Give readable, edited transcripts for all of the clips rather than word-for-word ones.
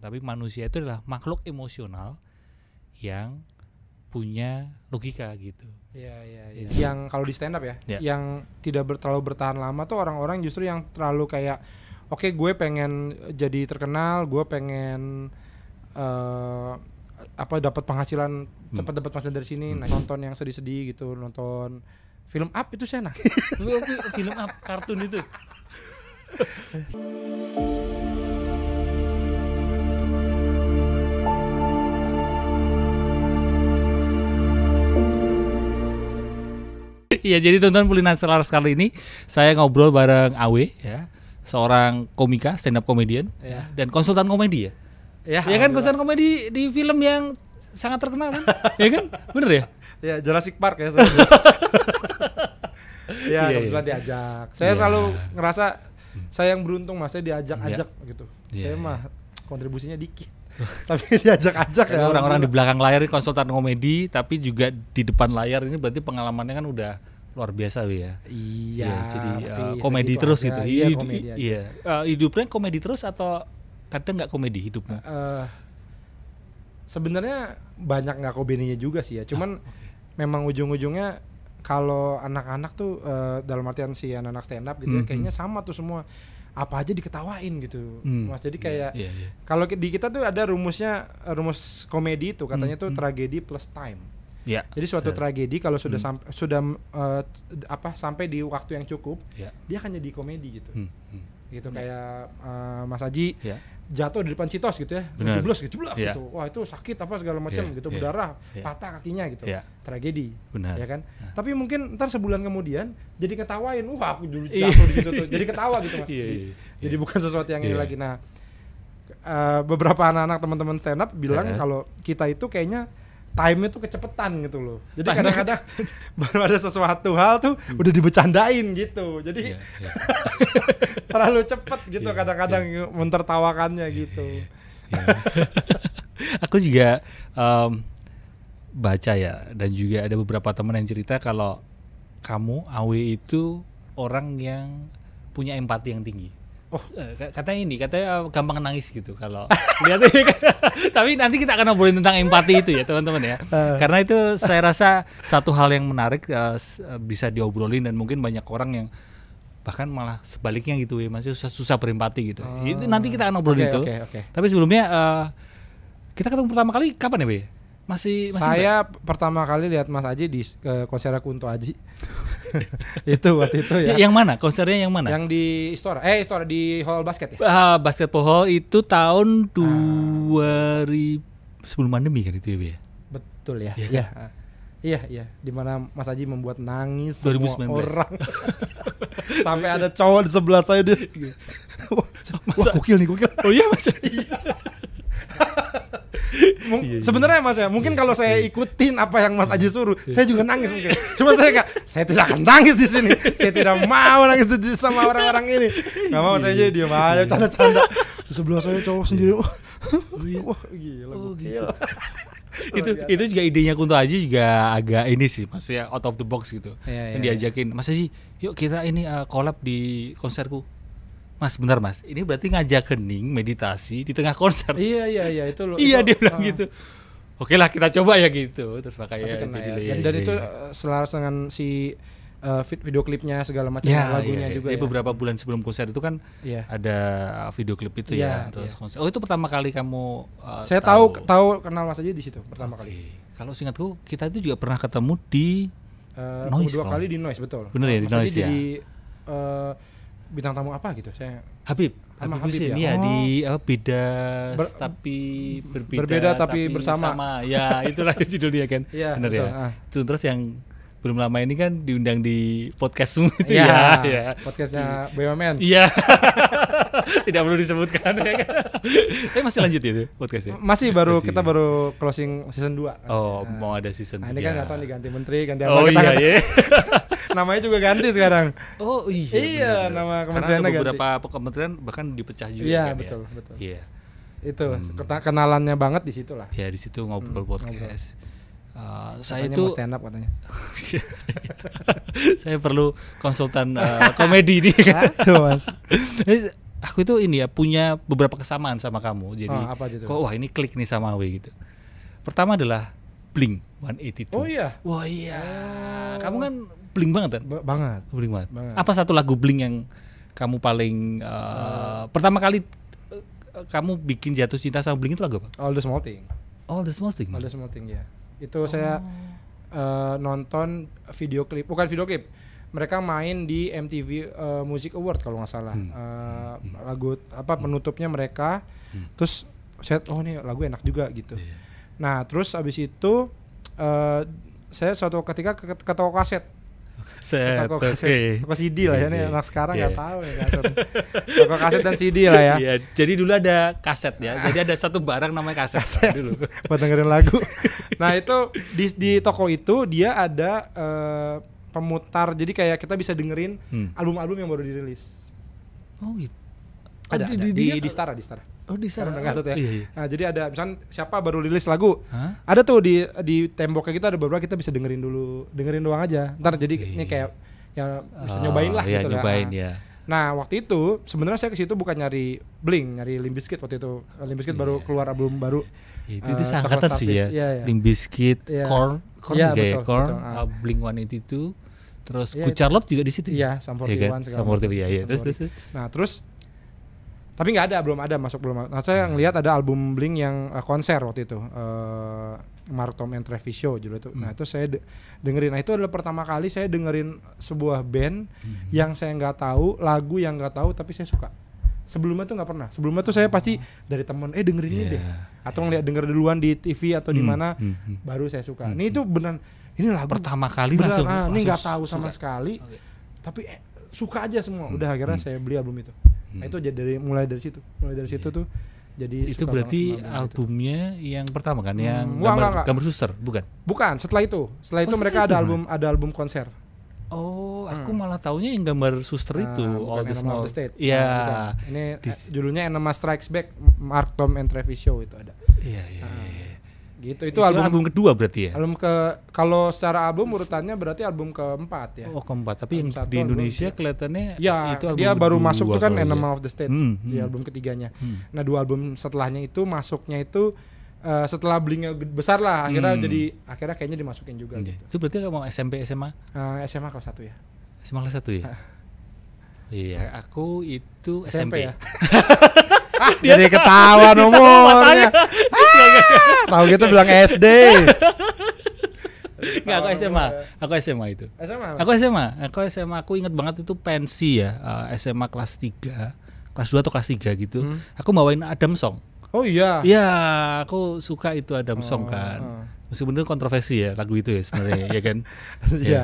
Tapi manusia itu adalah makhluk emosional yang punya logika gitu. Iya. Yang kalau di stand up ya, yang tidak terlalu bertahan lama tuh orang-orang justru yang terlalu kayak oke, gue pengen jadi terkenal, gue pengen dapat penghasilan cepat, dapat penghasilan dari sini, nonton yang sedih-sedih gitu, nonton film up itu saya nangis. Film up kartun itu. Iya, jadi teman-teman Pulinan Selaras kali ini saya ngobrol bareng Awe ya, seorang komika, stand up comedian dan konsultan komedi ya. Ya kan, konsultan komedi di film yang sangat terkenal kan? Ya kan? Bener ya? Ya, Jurassic Park ya. Kebetulan diajak. Saya selalu ngerasa saya yang beruntung, Mas, saya diajak-ajak gitu. Saya mah kontribusinya dikit. Tapi diajak-ajak ya. Orang-orang di belakang layar konsultan komedi, tapi juga di depan layar ini berarti pengalamannya kan udah luar biasa ya. Iya. Jadi komedi terus gitu. Iya. Hidupnya komedi terus atau kadang nggak komedi hidupnya? Sebenarnya banyak nggak komedinya juga sih ya. Cuman memang ujung-ujungnya kalau anak-anak tuh dalam artian si anak-anak stand up gitu ya, kayaknya sama tuh semua. Apa aja diketawain gitu, Mas. Jadi kayak kalau di kita tuh ada rumus komedi itu katanya tuh tragedi plus time. Jadi suatu tragedi kalau sudah sampai di waktu yang cukup, dia akan jadi komedi gitu. Gitu kayak Mas Aji jatuh di depan Citos gitu ya, jeblok gitu. Wah, itu sakit apa segala macam gitu, berdarah, patah kakinya gitu. Tragedi. Benar. Ya kan? Tapi mungkin ntar sebulan kemudian jadi ketawain, wah aku dulu jatuh di situ tuh. Jadi ketawa gitu, Mas. Jadi bukan sesuatu yang ini lagi. Nah, beberapa anak-anak teman-teman stand up bilang kalau kita itu kayaknya time-nya tuh kecepetan gitu loh. Jadi kadang-kadang baru ada sesuatu hal tuh udah dibecandain gitu. Jadi terlalu cepet gitu kadang-kadang mentertawakannya gitu. Aku juga baca ya, dan juga ada beberapa teman yang cerita kalau kamu Awe itu orang yang punya empati yang tinggi. Katanya gampang nangis gitu kalau lihat ini. Tapi nanti kita akan ngobrolin tentang empati itu ya teman-teman ya. Karena itu saya rasa satu hal yang menarik bisa diobrolin, dan mungkin banyak orang yang bahkan malah sebaliknya gitu ya, masih susah berempati gitu. Itu nanti kita akan ngobrolin itu. Tapi sebelumnya kita ketemu pertama kali kapan ya, Be? Masih saya pertama kali lihat Mas Aji di konser Kunto Aji. Itu waktu itu ya. Yang mana? Konsernya yang mana? Yang di Istora di hall basket ya. Basketball hall itu tahun 2000 sebelum pandemi kan itu ya, Be? Betul ya. Iya. Iya, di mana Mas Aji membuat nangis 2019. semua orang. Sampai ada cowok di sebelah saya dia. Wah, gokil nih. Oh iya, Mas. Sebenarnya Mas ya, mungkin kalau saya ikutin apa yang Mas Aji suruh, saya juga nangis mungkin. Cuma saya tidak akan nangis di sini. Saya tidak mau nangis sama orang-orang ini. Enggak mau, saya jadi diam aja, canda-canda. Di sebelah saya cowok sendiri. Wah, gila. Itu juga idenya Kunto Aji juga agak ini sih, maksudnya out of the box gitu. Yang diajakin, Mas Aji, yuk kita ini collab di konserku. Mas, bentar Mas, ini berarti ngajak hening meditasi di tengah konser. Iya itu loh. Iya, dia bilang gitu. Oke lah, kita coba ya gitu. Terus makanya dan itu selaras dengan si video klipnya segala macam lagunya juga. Beberapa bulan sebelum konser itu kan ada video klip itu terus konser. Oh, itu pertama kali kamu saya tahu kenal Mas Aji di situ pertama kali. Kalau seingatku kita itu juga pernah ketemu di Noise. Dua kali di Noise, betul. Bener ya, di Noise ya. Jadi bintang tamu apa gitu saya. Habib Husin ya, di berbeda tapi bersama. Ya, itulah judulnya kan. Benar ya. Itu terus yang belum lama ini kan diundang di podcast itu ya. Podcastnya BUMN. Iya. Tidak perlu disebutkan ya kan. Tapi masih lanjut ya podcastnya? Masih kita baru closing season 2. Oh, mau ada season 3. Ini kan nggak tahu nih ganti menteri, ganti apa. Oh iya. Namanya juga ganti sekarang. Oh iya. Iya, nama kementeriannya ganti. Karena beberapa kementerian bahkan dipecah juga. Iya, kan, betul. Iya. Itu kenalannya banget di situ lah. Ya, di situ ngobrol podcast. Saya katanya itu mau stand up katanya. Saya perlu konsultan komedi nih kan. Aduh, Mas. aku itu ini ya punya beberapa kesamaan sama kamu. Jadi apa aja tuh? kok wah ini klik nih sama Awe gitu. Pertama adalah Blink 182. Oh iya. Wah iya. Kamu kan Blink banget kan? Banget. Blink banget. Apa satu lagu Blink yang kamu paling pertama kali kamu bikin jatuh cinta sama Blink itu lagu apa? All the Small Thing. All the Small Thing. All the Small Thing ya. Itu saya nonton video klip, bukan video klip. Mereka main di MTV Music Award kalau nggak salah. Lagu apa penutupnya mereka. Terus saya ini lagu enak juga gitu. Nah, terus abis itu saya suatu ketika ke toko kaset. Toko CD lah ya, nih anak sekarang nggak tahu ya kaset. Toko kaset dan CD lah ya. Jadi dulu ada kaset ya. Jadi ada satu barang namanya kaset dulu. Buat dengerin lagu. Nah, itu di toko itu dia ada pemutar, jadi kayak kita bisa dengerin album-album yang baru dirilis. Oh gitu. Ada di Stara. Oh di Stara. Ya. Iya. Nah, jadi ada misalnya siapa baru rilis lagu, ada tuh di temboknya kita ada beberapa kita bisa dengerin doang aja. Ntar jadi ini kayak yang bisa nyobain lah gitu. Nyobain ya. Nah, waktu itu sebenarnya saya ke situ bukan nyari Blink, nyari Limp Bizkit waktu itu. Limp Bizkit baru keluar album baru. Itu sangkatan sih ya. Limp Bizkit, Korn juga ya, Korn, Blink 182. Terus Good Charlotte juga di situ. Iya, Sum 41 Sum 41 ya. Terus. Nah, terus tapi belum ada masuk. Nah, saya ngelihat ada album Blink yang konser waktu itu. Mark Tom and Travis Show judul itu. Nah, itu saya dengerin. Nah, itu adalah pertama kali saya dengerin sebuah band yang saya nggak tahu, lagu yang nggak tahu tapi saya suka. Sebelumnya tuh nggak pernah. Sebelumnya tuh saya pasti dari temen dengerin ini deh. Atau denger duluan di TV atau di mana baru saya suka. Ini itu beneran ini lagu pertama kali langsung ini nggak tahu sama sekali, tapi suka aja semua. Udah akhirnya saya beli album itu. Nah, itu jadi mulai dari situ tuh jadi itu berarti albumnya itu. Yang pertama kan yang gambar suster bukan setelah itu mereka ada album konser. Aku malah taunya yang gambar suster itu All the Small Thing. Iya. Ini judulnya Enema Strikes Back, Mark Tom and Travis Show itu ada. Iya. Gitu. Itu album kedua berarti ya. Kalau secara album urutannya berarti album keempat ya. Oh, keempat. Tapi yang di Indonesia kelihatannya itu album dia baru masuk tuh kan Enema of the State di album ketiganya. Nah, 2 album setelahnya itu masuknya itu setelah Blink besar lah akhirnya kayaknya dimasukin juga gitu. Itu berarti kamu SMP SMA? SMA kelas 1 ya. SMA kelas 1 ya? Iya, aku itu SMP ya. Jadi ketawa nomornya. Tahu gitu bilang SD. Enggak, aku SMA itu. Aku SMA, aku ingat banget itu pensi ya, SMA kelas 3, kelas 2 atau kelas 3 gitu. Aku bawain Adam Song. Oh iya. Iya, aku suka itu Adam Song kan. Meskipun itu kontroversi ya lagu itu ya sebenarnya ya kan. Iya.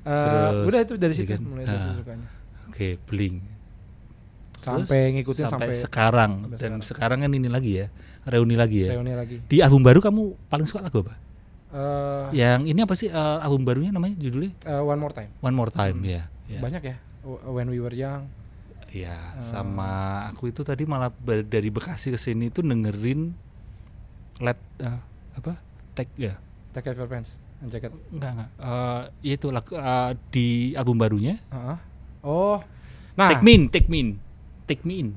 Terus udah itu dari situ kan? mulai dari sukanya. Oke, Blink. Sampai ngikutin sampai sekarang dan sekarang kan ini lagi ya, reuni lagi. Di album baru kamu paling suka lagu apa? Yang ini apa sih album barunya namanya judulnya? One More Time ya. Banyak ya. When We Were Young. Iya, sama aku itu tadi malah dari Bekasi ke sini tuh dengerin Take Off Your Pants and Jacket. Enggak. Itu lagu di album barunya. Nah, Take Me In.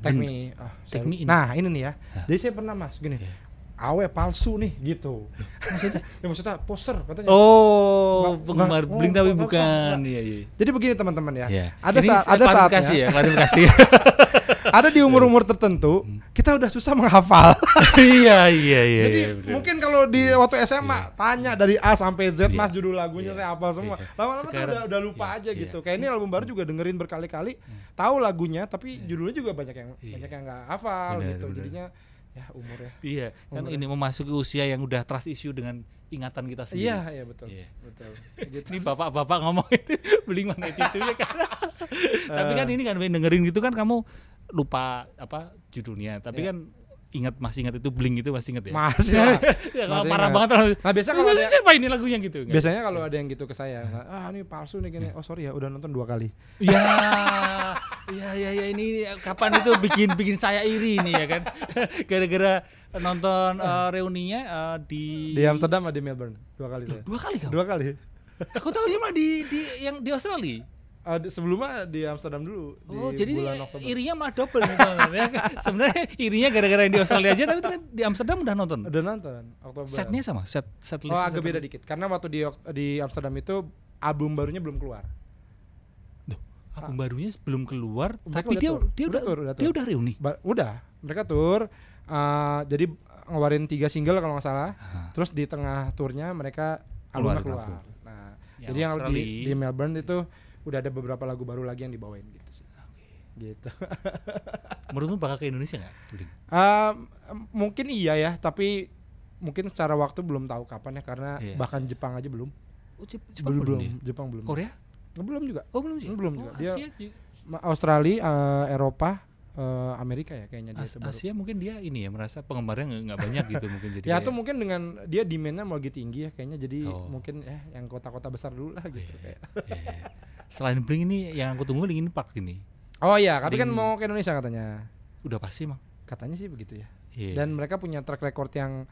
Nah, ini nih ya. Jadi saya pernah Mas gini. Awe palsu nih gitu. Maksudnya poser katanya. Penggemar Blink tapi bukan. Iya. Jadi begini teman-teman ya. Ada saatnya. Klarifikasi ya. Ada di umur-umur tertentu kita udah susah menghafal. Iya. Jadi mungkin kalau di waktu SMA tanya dari A sampai Z Mas judul lagunya saya hafal semua. Lama-lama tuh udah lupa aja gitu. Kayak ini album baru juga dengerin berkali-kali, tahu lagunya tapi judulnya juga banyak yang nggak hafal gitu. Jadinya ya umur ya. Iya, kan ini memasuki usia yang udah trust issue dengan ingatan kita sendiri. Iya betul. Gitu. Ini bapak-bapak ngomong itu Blink 182 ya kan. Tapi kan ini kan dengerin gitu kan kamu lupa apa judulnya, tapi kan masih ingat itu Blink itu masih ingat ya? Masih lah. Kalau parah banget. Nah, biasa kalau ada siapa ini lagunya gitu kan? Biasanya kalau ada yang gitu ke saya, ini palsu nih gini. Oh sorry ya, udah nonton 2 kali. Iya ini kapan itu bikin saya iri nih ya kan? Gara-gara nonton reuninya di Amsterdam atau di Melbourne 2 kali saya. 2 kali kamu? 2 kali. Aku tahu cuma di yang di Australia. Sebelumnya di Amsterdam dulu. Oh, di jadi bulan Oktober. irinya mah double nih teman-teman ya. Sebenarnya irinya gara-gara yang di Australia aja, tapi di Amsterdam udah nonton. Udah nonton Oktober. Setnya sama, set list. Oh, agak beda dikit. Karena waktu di Amsterdam itu album barunya belum keluar. Album barunya belum keluar, Mereka tapi dia udah reuni. Udah, mereka tur. Jadi ngeluarin 3 single kalau nggak salah. Terus di tengah turnya mereka albumnya keluar. Nah, jadi yang di Melbourne itu udah ada beberapa lagu baru lagi yang dibawain gitu sih. Gitu. Menurutmu bakal ke Indonesia nggak? Mungkin iya ya, tapi mungkin secara waktu belum tahu kapan ya, karena bahkan Jepang aja belum. Oh, Jepang belum. Korea? Belum juga. Oh, belum juga. Belum juga. Dia Asia juga. Australia, Eropa, Amerika ya kayaknya dia Asia mungkin dia ini ya, merasa penggemarnya nggak banyak gitu mungkin jadi. Ya atau mungkin dengan dia demand-nya mau lagi tinggi ya kayaknya, jadi mungkin yang kota-kota besar dulu lah gitu kayak. Selain Blink ini yang aku tunggu Linkin Park ini. Oh iya, tapi kan mau ke Indonesia katanya. Udah pasti mah. Katanya sih begitu ya. Dan mereka punya track record yang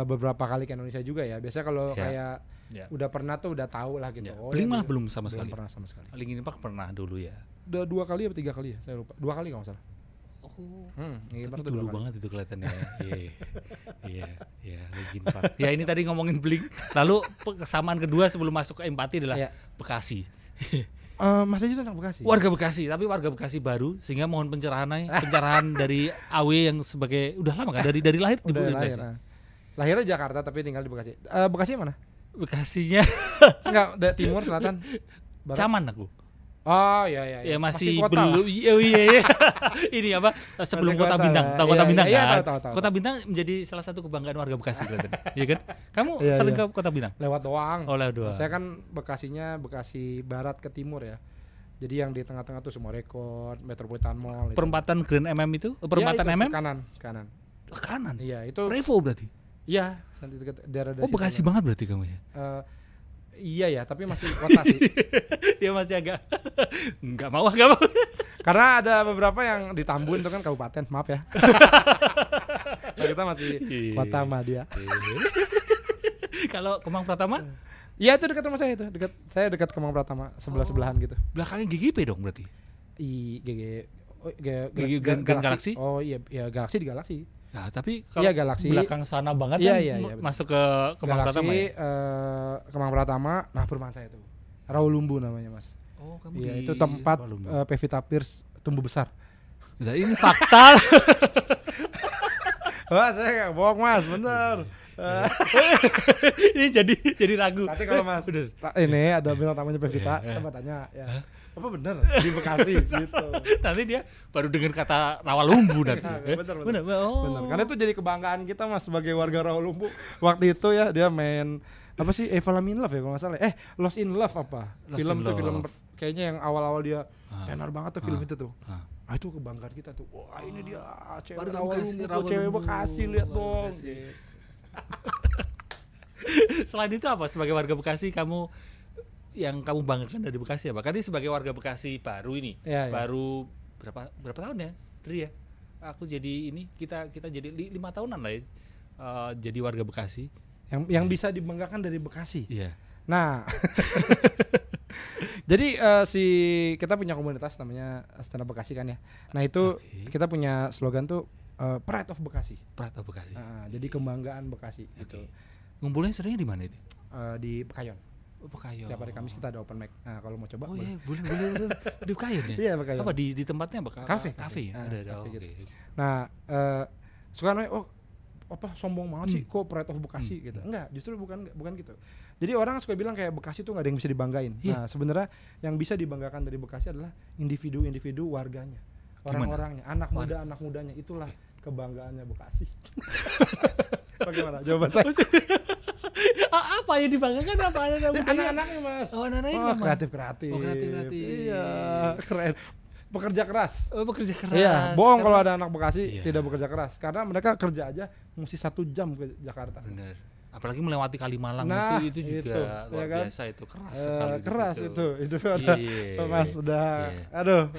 beberapa kali ke Indonesia juga ya. Biasanya kalau kayak udah pernah tuh udah tahu lah gitu. Blink malah belum sama sekali. Belum pernah sama sekali. Linkin Park pernah dulu ya. Udah 2 kali atau 3 kali ya? Saya lupa. 2 kali kalau nggak salah. Tapi dulu banget itu kelihatannya. Iya, Linkin Park. Ya ini tadi ngomongin Blink. Lalu kesamaan kedua sebelum masuk ke empati adalah Bekasi. Mas Aji tentang Bekasi. Warga Bekasi, tapi warga Bekasi baru, sehingga mohon pencerahan dari Awe yang sebagai udah lama kan dari lahir di Bekasi. Lahirnya Jakarta tapi tinggal di Bekasi. Bekasi mana? Bekasinya enggak, timur, selatan, barat. Caman aku. Oh iya. Ya masih belum. Iya. Ini apa? Sebelum Kota Bintang. Tahu Kota Bintang kan? Tahu. Kota Bintang menjadi salah satu kebanggaan warga Bekasi kelihatannya. Iya kan? Kamu sering ke Kota Bintang? Lewat doang. Oh, lewat doang. Saya kan Bekasinya Bekasi barat ke timur ya. Jadi yang di tengah-tengah tuh semua rekor, Metropolitan Mall. Perempatan Grand MM itu? Perempatan MM? Kanan. Kanan. Iya, itu Revo berarti. Iya, nanti dekat daerah. Oh, Bekasi banget berarti kamu ya? Iya ya, tapi masih kota sih. Dia masih agak enggak mau. Karena ada beberapa yang di Tambun itu kan kabupaten, maaf ya. Nah, kita masih kota mah dia. Kalau Kemang Pratama? Iya, itu dekat rumah saya itu. Saya dekat Kemang Pratama, sebelahan gitu. Belakangnya GGP dong berarti. Grand Galaxy? Oh iya, Galaxy di Galaxy. Ya, tapi kalau belakang sana banget masuk ke Kemang Pratama ya? Kemang Pratama, nah perumahan saya tuh. Rawalumbu namanya, Mas. Oh, kamu di itu tempat Pevita Pierce tumbuh besar. Nah, ini fakta. Wah, saya nggak bohong, Mas, bener. Ini jadi ragu. Nanti kalau Mas ini ada bintang tamunya Pevita, coba tanya ya. Apa bener di Bekasi gitu. Nanti dia baru dengar kata Rawalumbu nanti. Bener. Karena itu jadi kebanggaan kita, Mas, sebagai warga Rawalumbu. Waktu itu ya dia main apa sih, Eva in Love ya kalau nggak salah. Lost in Love apa? Film kayaknya yang awal-awal dia tenar banget tuh film itu tuh. Nah, itu kebanggaan kita tuh. Wah, ini dia cewek Rawalumbu, cewek Bekasi, lihat dong. Selain itu apa sebagai warga Bekasi yang kamu banggakan dari Bekasi apa? Karena sebagai warga Bekasi baru ini, baru berapa tahun ya, Tri ya? Aku jadi kita jadi 5 tahunan lah ya, jadi warga Bekasi. Yang bisa dibanggakan dari Bekasi. Iya. Nah, jadi kita punya komunitas namanya Stand Up Bekasi kan ya. Nah itu kita punya slogan tuh Pride of Bekasi. Pride of Bekasi. Jadi kebanggaan Bekasi gitu. Ngumpulnya seringnya di mana itu? Di Pekayon. Pekayon. Tiap hari Kamis kita ada open mic. Nah, kalau mau coba. Oh iya, boleh. Di Pekayon ya? Iya, Pekayon. Apa di tempatnya apa? Kafe ya? Ada. Gitu. Nah, suka sombong banget sih kok Pride of Bekasi gitu. Enggak, justru bukan gitu. Jadi orang suka bilang kayak Bekasi tuh enggak ada yang bisa dibanggain. Nah, sebenarnya yang bisa dibanggakan dari Bekasi adalah individu-individu warganya. Orang-orangnya, anak mudanya, itulah kebanggaannya Bekasi. Bagaimana jawaban saya? Apa yang dibanggakan apa anak-anaknya, Mas? Oh, anak-anaknya kreatif. Kreatif. Iya, keren. Bekerja keras. Bekerja keras. Iya, bohong kalau ada anak Bekasi tidak bekerja keras, karena mereka kerja aja mesti 1 jam ke Jakarta. Benar. Apalagi melewati Kalimalang itu juga luar biasa itu, keras sekali. Keras itu udah Mas udah aduh.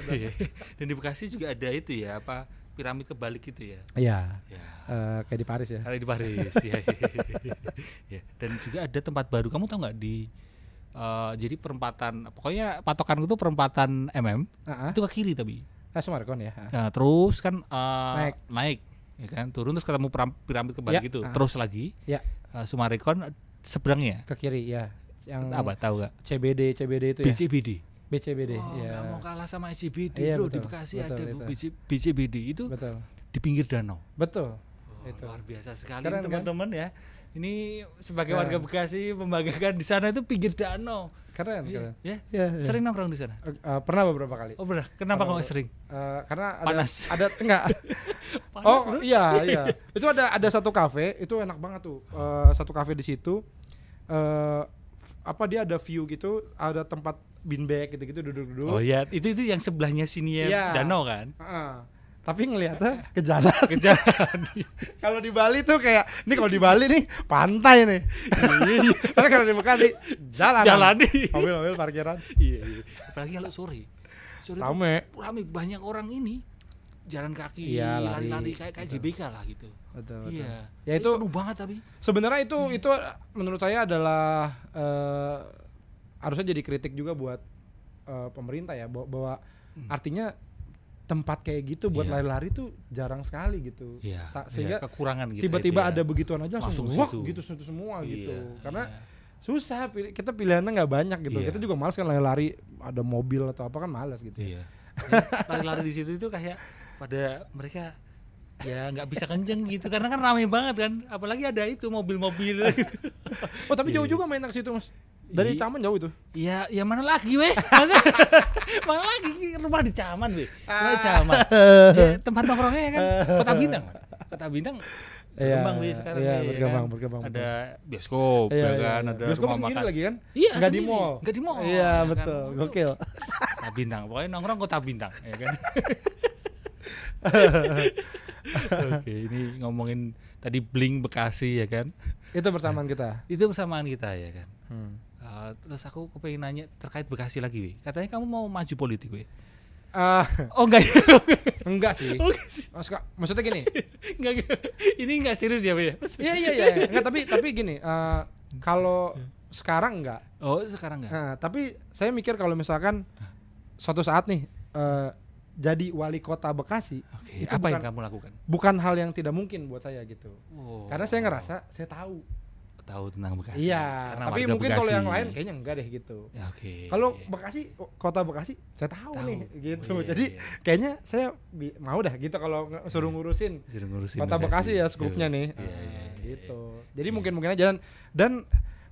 Dan di Bekasi juga ada itu ya, apa piramid kebalik gitu ya. Iya. Kayak di Paris ya. Kayak di Paris ya. Dan juga ada tempat baru. Kamu tahu nggak di Jadi perempatan, pokoknya patokanku tuh perempatan itu ke kiri tapi. Sumarekon ya. Nah, terus kan naik, ya kan, turun terus ketemu piramid kembali gitu, terus lagi. Ya. Sumarekon seberangnya ke kiri ya. Yang apa tahu gak? CBD itu ya. BCBD. Nggak mau kalah sama SCBD bro, betul, di Bekasi betul, ada itu. BCBD itu betul. Di pinggir danau. Betul. Itu luar biasa sekali teman-teman ya. Ini sebagai warga Bekasi membanggakan di sana itu pinggir danau. Keren. Ya. Sering nongkrong di sana? Pernah beberapa kali. Oh pernah. Kenapa kok sering? Karena panas. Ada enggak? Panas, bro? Iya. Itu ada satu kafe, itu enak banget tuh. Satu kafe di situ. Dia ada view gitu, ada tempat beanbag gitu-gitu duduk-duduk. Oh iya, itu yang sebelahnya sini ya, danau kan? Tapi ngelihatnya ke jalan. Kalau di Bali tuh kayak, ini kalau di Bali nih pantai nih. Tapi kalau di Bekasi jalan nih. Mobil parkiran. Iya. Apalagi kalau sore rame banyak orang ini jalan kaki, lari-lari kayak GBK lah gitu. Betul. Iya. Ya itu penuh banget tapi. Sebenarnya itu menurut saya adalah harusnya jadi kritik juga buat pemerintah ya, bahwa artinya tempat kayak gitu buat lari-lari tuh jarang sekali gitu. Sehingga kekurangan gitu. Tiba-tiba ada begituan aja langsung gitu semua gitu. Karena susah, kita pilihannya nggak banyak gitu. Kita juga malas kan lari-lari, ada mobil atau apa kan malas gitu. Lari-lari di situ itu kayak pada mereka ya nggak bisa kenceng gitu karena kan ramai banget kan, apalagi ada itu mobil-mobil. Tapi jauh juga main ke situ mas. Dari Caman jauh itu. Iya, ya mana lagi weh? Mana lagi rumah di Caman weh? Caman. Ya, tempat nongkrongnya kan Kota Bintang. Kota Bintang berkembang weh sekarang. Iya, berkembang. Ada bioskop, ya kan, ada bioskop rumah sendiri makan lagi kan? Iya, nggak di mall. Nggak di mall. Iya, betul. Kan? Gokil. Kota Bintang, pokoknya nongkrong Kota Bintang, ya kan. Oke, ini ngomongin tadi Blink Bekasi ya kan. Itu bersamaan kita. Ya kan. Terus aku kepengen nanya terkait Bekasi lagi, weh. Katanya kamu mau maju politik, weh. Oh enggak ya? Enggak sih. Maksudnya gini. Ini enggak serius ya, weh? Iya. Enggak, tapi gini, kalau sekarang enggak. Oh, sekarang enggak. Tapi saya mikir kalau misalkan suatu saat nih jadi wali kota Bekasi, itu apa yang kamu lakukan? Bukan hal yang tidak mungkin buat saya gitu. Karena saya ngerasa saya tahu tentang Bekasi. Iya, tapi mungkin kalau yang lain kayaknya enggak deh gitu. Kalau Bekasi, kota Bekasi saya tahu nih gitu. Jadi kayaknya saya mau dah gitu kalau suruh ngurusin kota Bekasi ya skupnya nih. Gitu. Jadi mungkin aja dan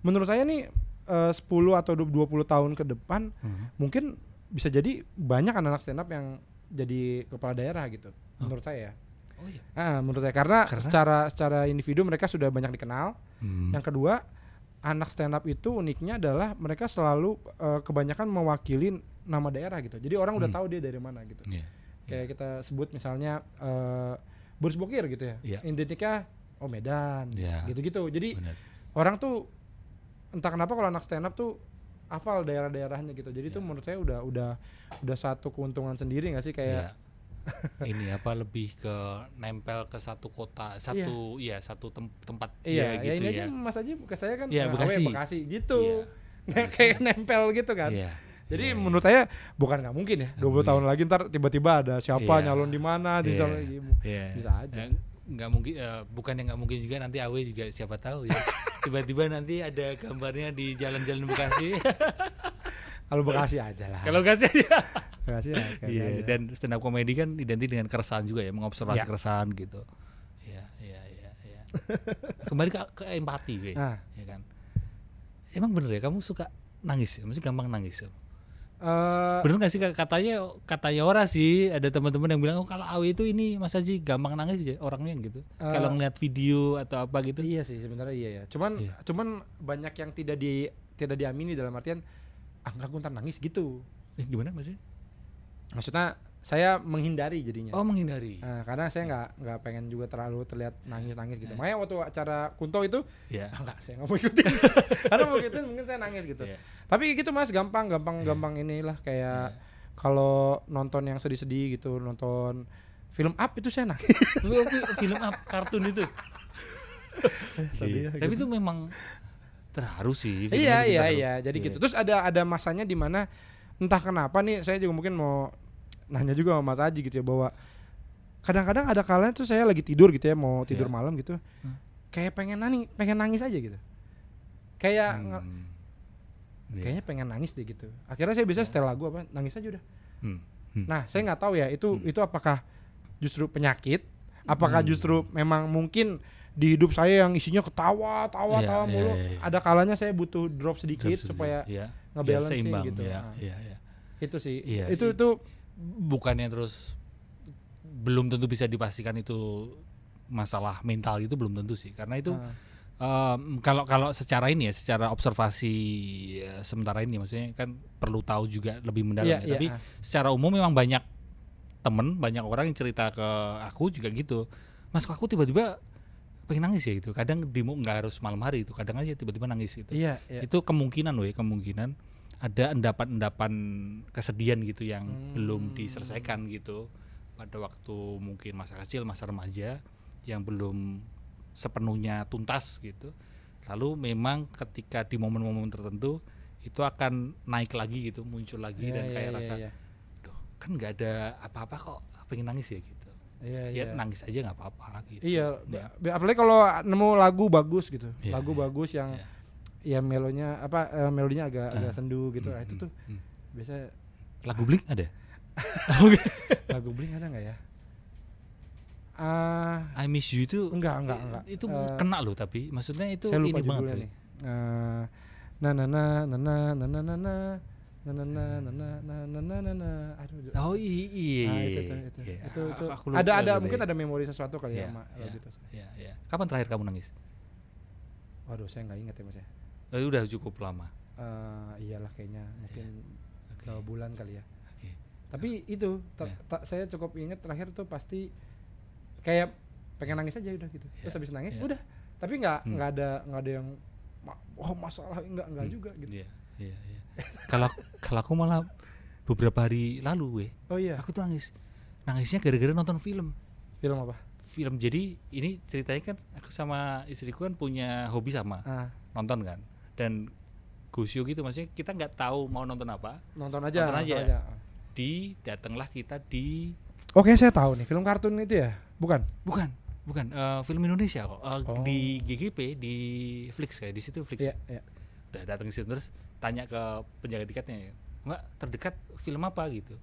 menurut saya nih 10 atau 20 tahun ke depan mungkin bisa jadi banyak anak stand up yang jadi kepala daerah gitu. Menurut saya ya. Oh iya. Menurut saya karena secara individu mereka sudah banyak dikenal. Yang kedua, anak stand up itu uniknya adalah mereka selalu kebanyakan mewakili nama daerah gitu. Jadi orang udah tahu dia dari mana gitu. Kayak kita sebut misalnya Boris Bokir gitu ya. Identiknya Medan gitu-gitu. Jadi orang tuh entah kenapa kalau anak stand up tuh hafal daerah-daerahnya gitu. Jadi itu menurut saya udah satu keuntungan sendiri nggak sih kayak ini apa lebih ke nempel ke satu kota satu tempat gitu ini aja Mas Aji ke saya kan Bekasi gitu kayak nempel gitu kan jadi menurut saya bukan nggak mungkin ya 20 tahun lagi ntar tiba-tiba ada siapa nyalon di mana bisa aja nggak mungkin bukan yang nggak mungkin juga nanti Awe juga siapa tahu ya tiba-tiba nanti ada gambarnya di jalan-jalan Bekasi. Kalau Bekasi aja lah. Kalau Bekasi aja. Bekasi aja. Iya, dan stand up comedy kan identik dengan keresahan juga ya, mengobservasi keresahan gitu. Iya. Kembali ke empati, ya kan. Emang bener ya kamu suka nangis ya? Maksudnya gampang nangis ya? Bener nggak sih katanya orang sih ada teman-teman yang bilang kalau Awi itu ini Mas Haji gampang nangis ya orangnya gitu. Kalau ngeliat video atau apa gitu. Iya sih sebenarnya iya ya. Cuman banyak yang tidak diamini dalam artian enggak gue ntar nangis gitu. Gimana maksudnya? Maksudnya saya menghindari jadinya. Oh menghindari. Karena saya nggak pengen juga terlalu terlihat nangis gitu. Makanya waktu acara Kunto itu enggak saya nggak mau ikutin. Karena mau ikutin mungkin saya nangis gitu. Tapi gitu Mas gampang inilah kayak kalau nonton yang sedih-sedih gitu, nonton film Up itu saya nangis. Film Up kartun itu. Sedih. Tapi itu memang terharu sih. Iya. Jadi gitu. Terus ada masanya di mana entah kenapa nih, saya juga mungkin mau nanya juga sama Mas Aji gitu ya, bahwa kadang-kadang ada kalanya tuh saya lagi tidur gitu ya, mau tidur malam gitu, kayak pengen nangis aja gitu. Kayak kayaknya pengen nangis deh gitu. Akhirnya saya bisa setel lagu apa, nangis aja udah. Nah, saya nggak tahu ya itu apakah justru penyakit, apakah justru memang mungkin di hidup saya yang isinya ketawa mulu, ada kalanya saya butuh drop sedikit supaya ngebalancing gitu. Itu sih. Itu bukannya terus belum tentu bisa dipastikan itu masalah mental gitu, belum tentu sih, karena itu kalau secara ini ya, secara observasi sementara ini, maksudnya kan perlu tahu juga lebih mendalam tapi secara umum memang banyak orang yang cerita ke aku juga gitu, Mas, aku tiba-tiba pengen nangis ya gitu, kadang nggak harus malam hari itu, kadang aja tiba-tiba nangis gitu. Itu kemungkinan ada endapan kesedihan gitu yang belum diselesaikan gitu pada waktu mungkin masa kecil, masa remaja, yang belum sepenuhnya tuntas gitu. Lalu memang ketika di momen-momen tertentu itu akan naik lagi gitu, muncul lagi dan kayak rasa duh, kan nggak ada apa-apa kok pengen nangis ya gitu. Nangis aja nggak apa-apa gitu. Apalagi kalau nemu lagu bagus gitu, bagus yang ya melodinya agak sendu gitu. Itu tuh biasa. Lagu Blink ada? Lagu Blink ada nggak ya? I Miss You itu enggak. Itu kena loh, tapi maksudnya itu saya lupa ini banget nih. Aduh. Itu ada mungkin ada memori sesuatu kali ya sama lagu itu. Iya. Kapan terakhir kamu nangis? Waduh, saya nggak ingat ya, Mas ya. Udah cukup lama. Iyalah kayaknya mungkin 2 bulan kali ya. Tapi itu saya cukup ingat terakhir tuh pasti kayak pengen nangis aja udah gitu. Terus habis nangis udah. Tapi nggak ada yang masalah enggak juga gitu. Iya. Kalau aku malah beberapa hari lalu aku tuh nangisnya gara-gara nonton film. Film apa? Film, jadi ini ceritanya kan aku sama istriku kan punya hobi sama nonton kan, dan gosio gitu, maksudnya kita nggak tahu mau nonton apa, nonton aja. Datanglah kita di Oke, saya tahu nih, film kartun itu ya? Bukan, film Indonesia kok. Di GGP, di Flix kayak di situ Flix. Iya. Udah datang ke situ terus tanya ke penjaga tiketnya, Mbak, terdekat film apa gitu.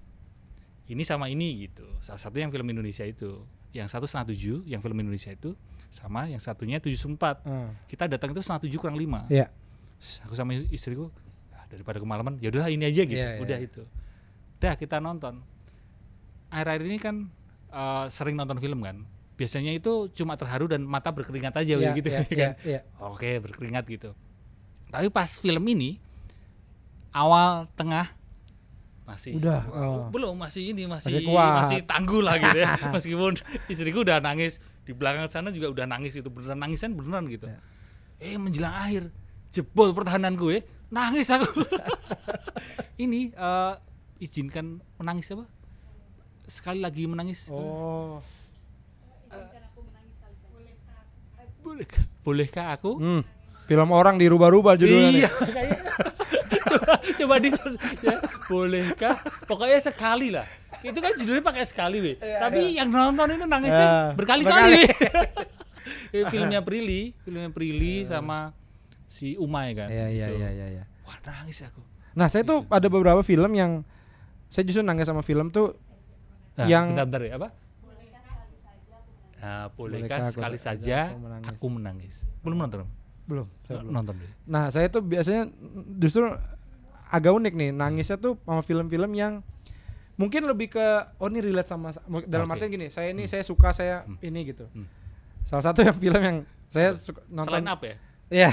Ini sama ini gitu. Salah satu yang film Indonesia itu, yang satu 6:30 yang film Indonesia itu, sama yang satunya 7:04. Kita datang itu 6:30 kurang 5. Iya. Aku sama istriku, daripada kemalaman, ya udahlah ini aja gitu. Udah itu. Udah kita nonton. Akhir-akhir ini kan sering nonton film kan. Biasanya itu cuma terharu dan mata berkeringat aja gitu kan. Oke, berkeringat gitu. Tapi pas film ini awal tengah masih belum, masih tangguh lah gitu ya. Meskipun istriku udah nangis, di belakang sana juga udah nangis itu, beneran gitu. Menjelang akhir jebol pertahananku nangis aku. Ini izinkan menangis apa? Sekali lagi menangis. Izinkan aku menangis sekali saja. Bolehkah aku? Film orang dirubah-rubah judulnya. Iya. Coba ya, bolehkah? Pokoknya sekali lah. Itu kan judulnya pakai sekali, tapi yang nonton itu nangisnya berkali-kali. Filmnya Prilly sama si Umay kan. Iya. Wah, nangis aku. Nah, saya tuh ada beberapa film yang saya justru nangis sama film tuh yang bentar ya, apa? Bolehkah sekali saja aku menangis. Belum nonton? Belum, saya belum nonton. Nah, saya tuh biasanya justru agak unik nih, nangisnya tuh sama film-film yang mungkin lebih ke ini relate sama dalam artian gini, saya suka ini gitu. Salah satu yang film yang saya suka nonton. Selain apa ya? Iya.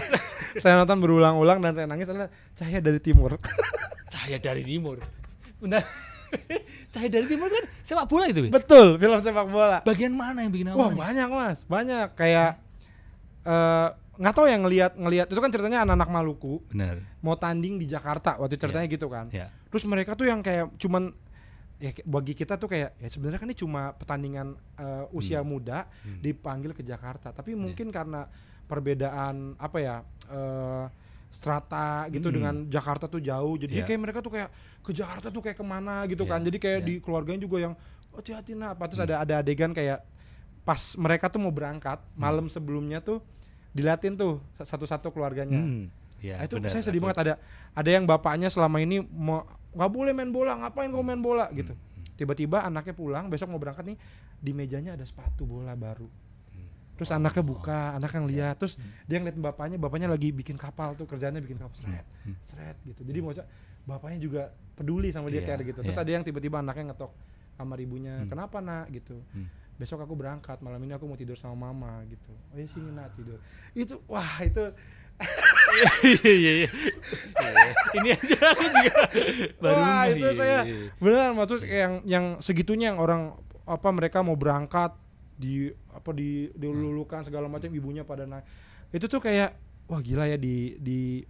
Saya nonton berulang-ulang dan saya nangis adalah Cahaya dari Timur. Cahaya dari Timur. Benar. Cahaya dari Timur kan sepak bola itu. Betul, film sepak bola. Bagian mana yang bikin nangis? Wah, banyak, Mas. Banyak kayak nggak tahu yang ngelihat itu kan ceritanya anak-anak Maluku. Benar. Mau tanding di Jakarta waktu ceritanya gitu kan. Terus mereka tuh yang kayak cuman ya bagi kita tuh kayak ya sebenarnya kan ini cuma pertandingan usia muda dipanggil ke Jakarta. Tapi mungkin karena perbedaan apa ya strata gitu dengan Jakarta tuh jauh. Jadi kayak mereka tuh kayak ke Jakarta tuh kayak kemana gitu kan. Jadi kayak di keluarganya juga yang hati-hati nah apa. Terus ada adegan kayak pas mereka tuh mau berangkat malam sebelumnya tuh diliatin tuh satu-satu keluarganya. Itu benar, saya sedih banget. Ada yang bapaknya selama ini nggak boleh main bola, ngapain kau main bola gitu. Tiba-tiba anaknya pulang besok mau berangkat nih, di mejanya ada sepatu bola baru. Terus anaknya buka, anaknya ngeliat, terus dia ngeliat bapaknya lagi bikin kapal tuh, kerjanya bikin kapal seret gitu. Jadi maksudnya bapaknya juga peduli sama dia kayak gitu. Terus ada yang tiba-tiba anaknya ngetok kamar ibunya, kenapa nak gitu. Besok aku berangkat, malam ini aku mau tidur sama mama gitu. Oh ya sini nak tidur. Itu wah itu Iya. Ini aja aku juga baru. Wah itu saya beneran maksud yang segitunya yang orang apa mereka mau berangkat dilulukan segala macam ibunya pada naik. Itu tuh kayak wah gila ya di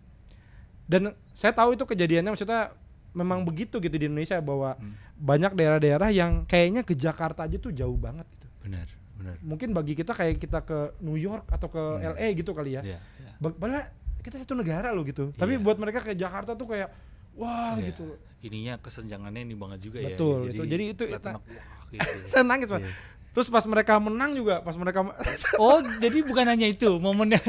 dan saya tahu itu kejadiannya maksudnya memang begitu gitu di Indonesia bahwa banyak daerah-daerah yang kayaknya ke Jakarta aja tuh jauh banget gitu. Benar. Mungkin bagi kita kayak kita ke New York atau ke LA gitu kali ya. Padahal kita satu negara loh gitu. Tapi buat mereka ke Jakarta tuh kayak wah gitu. Ininya kesenjangannya ini banget juga betul, ya. Jadi itu gitu. saya nangis Pak. Terus pas mereka menang juga, oh, jadi bukan hanya itu momennya.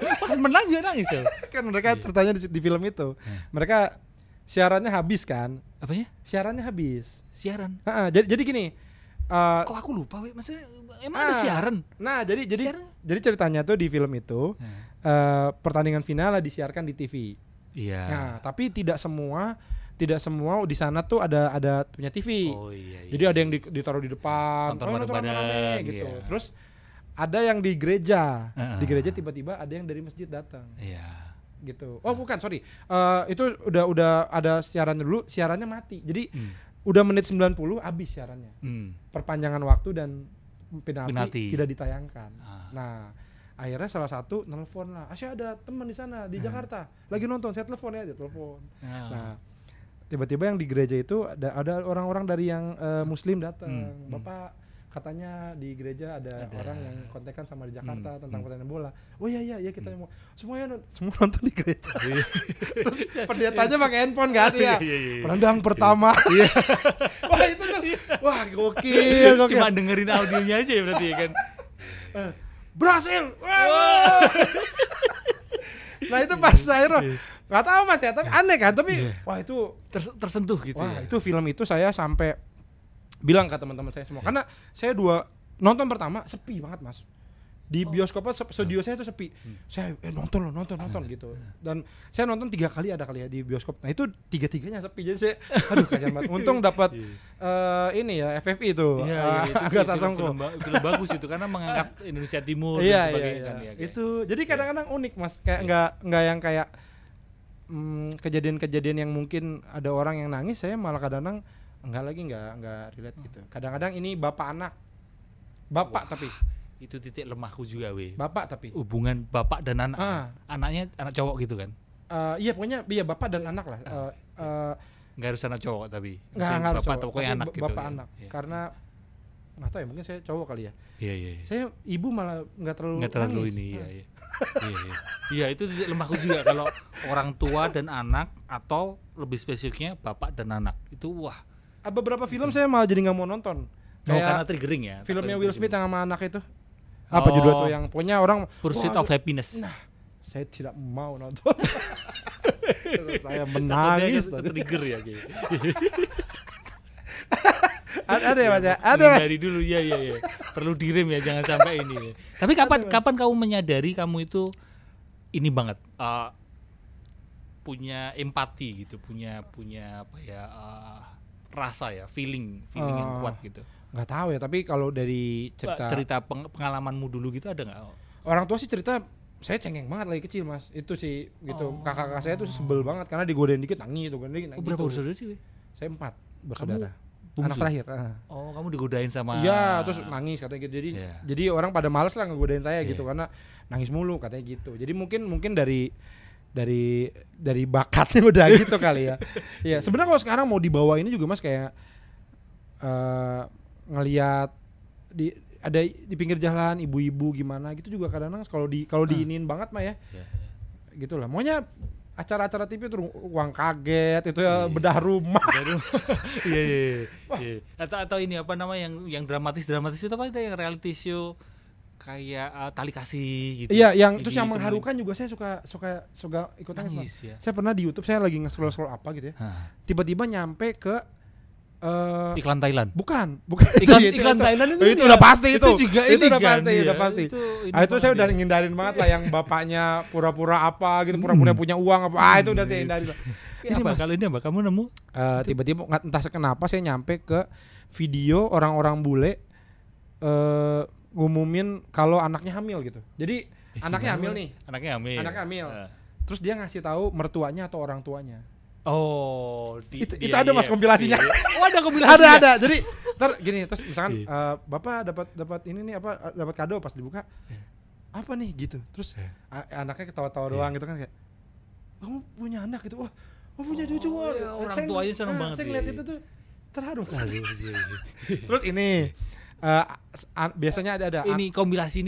Pas menang juga nangis ya. Kan mereka ceritanya di film itu. Mereka siarannya habis kan? Apanya? Siarannya habis. Siaran. Jadi gini. Kok aku lupa, maksudnya emang ada siaran? Nah, jadi ceritanya tuh di film itu pertandingan final disiarkan di TV. Iya. Nah, tapi tidak semua di sana tuh ada punya TV. Oh iya. Jadi ada yang ditaruh di depan, nonton rame gitu. Iya. Terus ada yang di gereja. Di gereja tiba-tiba ada yang dari masjid datang. Iya. Gitu. Oh, bukan, sorry. Itu udah ada siaran dulu, siarannya mati. Jadi udah menit 90 habis siarannya. Perpanjangan waktu dan penalti tidak ditayangkan. Nah, akhirnya salah satu nelfon lah. Saya ada teman di sana di Jakarta. Lagi nonton, saya telepon ya, dia telepon. Nah, tiba-tiba yang di gereja itu ada orang-orang dari yang muslim datang. Bapak katanya di gereja ada orang yang kontekan sama di Jakarta tentang pertandingan bola. Oh iya kita mau semua nonton di gereja. Terus pendetanya pakai handphone kan ya. Penendang pertama. Wah itu tuh wah gokil. Cuma dengerin audionya aja ya berarti kan. Berhasil. Nah itu pas akhirnya nggak tahu mas ya, tapi aneh kan, tapi wah itu tersentuh gitu. Wah itu film itu saya sampai bilang ke teman-teman saya semua, karena saya nonton pertama sepi banget mas, di bioskopnya studio saya itu sepi. Saya nonton gitu, dan saya nonton 3 kali ada kali ya di bioskop. Nah itu 3-3-nya sepi, jadi saya aduh kasihan banget. Untung dapat ini ya FFI itu agak sasongko film bagus itu karena mengangkat Indonesia Timur dan sebagainya kan ya. Itu jadi kadang-kadang unik mas, kayak nggak yang kayak kejadian-kejadian yang mungkin ada orang yang nangis, saya malah kadang-kadang nggak relate gitu. Kadang-kadang ini bapak tapi itu titik lemahku juga bapak tapi hubungan bapak dan anak. Anaknya anak cowok gitu kan. Iya pokoknya bapak dan anak lah. Nggak harus anak cowok tapi nggak harus bapak cowok, atau pokoknya anak gitu. Bapak anak karena nggak tahu ya, mungkin saya cowok kali ya. Iya. Saya ibu malah nggak terlalu ini. Iya itu titik lemahku juga kalau orang tua dan anak, atau lebih spesifiknya bapak dan anak itu wah. Beberapa film saya malah jadi nggak mau nonton. Karena triggering ya. Filmnya Will Smith yang sama anak itu. Apa judul tuh yang punya orang Pursuit of Happiness. Nah, saya tidak mau nonton. Saya menangis. Trigger ya kayak. Ada ya Mas ya? Ada. Dari dulu ya. Perlu direm ya, jangan sampai ini. Tapi kapan kamu menyadari kamu itu ini banget punya empati gitu, punya apa ya rasa ya, feeling yang kuat gitu. Nggak tahu ya, tapi kalau dari cerita pengalamanmu dulu gitu ada nggak? Orang tua sih cerita saya cengeng banget lagi kecil mas, itu sih gitu. Kakak-kakak saya tuh sebel banget karena digodain dikit nangis tuh. Berapa bersaudara sih? Saya 4 bersaudara. Bungsu? Anak terakhir. Oh, kamu digodain sama? Iya, terus nangis katanya gitu. Jadi orang pada males lah ngegodain saya gitu karena nangis mulu katanya gitu. Jadi mungkin dari bakatnya udah gitu kali ya. Iya, sebenarnya kalau sekarang mau dibawa ini juga mas kayak ngelihat ada di pinggir jalan ibu-ibu gimana gitu juga kadang-kadang kalau diinin banget mah ya. Gitulah. Maunya acara-acara TV itu uang kaget itu ya bedah rumah. Iya. Atau ini apa namanya yang dramatis itu apa itu yang reality show kayak tali kasih gitu. Iya, yang terus yang mengharukan juga saya suka ikutan. Ya. Saya pernah di YouTube saya lagi nge-scroll apa gitu ya. Tiba-tiba nyampe ke iklan Thailand. Bukan iklan Thailand itu udah pasti itu. Itu udah kan, pasti. Itu saya udah ngindarin banget lah yang bapaknya pura-pura apa gitu, pura-pura punya uang apa. Itu udah saya hindarin. Ini Mas, kalau ini apa kamu nemu? Tiba-tiba entah kenapa saya nyampe ke video orang-orang bule ngumumin kalau anaknya hamil gitu. Jadi anaknya hamil nih. Anaknya hamil. Terus dia ngasih tahu mertuanya atau orang tuanya. Oh, itu ada Mas kompilasinya. Oh, ada kompilasinya. Ada. Jadi gini, terus misalkan Bapak dapat ini nih apa dapat kado pas dibuka. Apa nih gitu. Terus anaknya ketawa-tawa doang gitu kan kayak kamu punya anak gitu. Wah, punya cucu. Orang tuanya seneng banget. Saya ngeliat itu tuh terharu. Terus ini biasanya ada ini kompilasi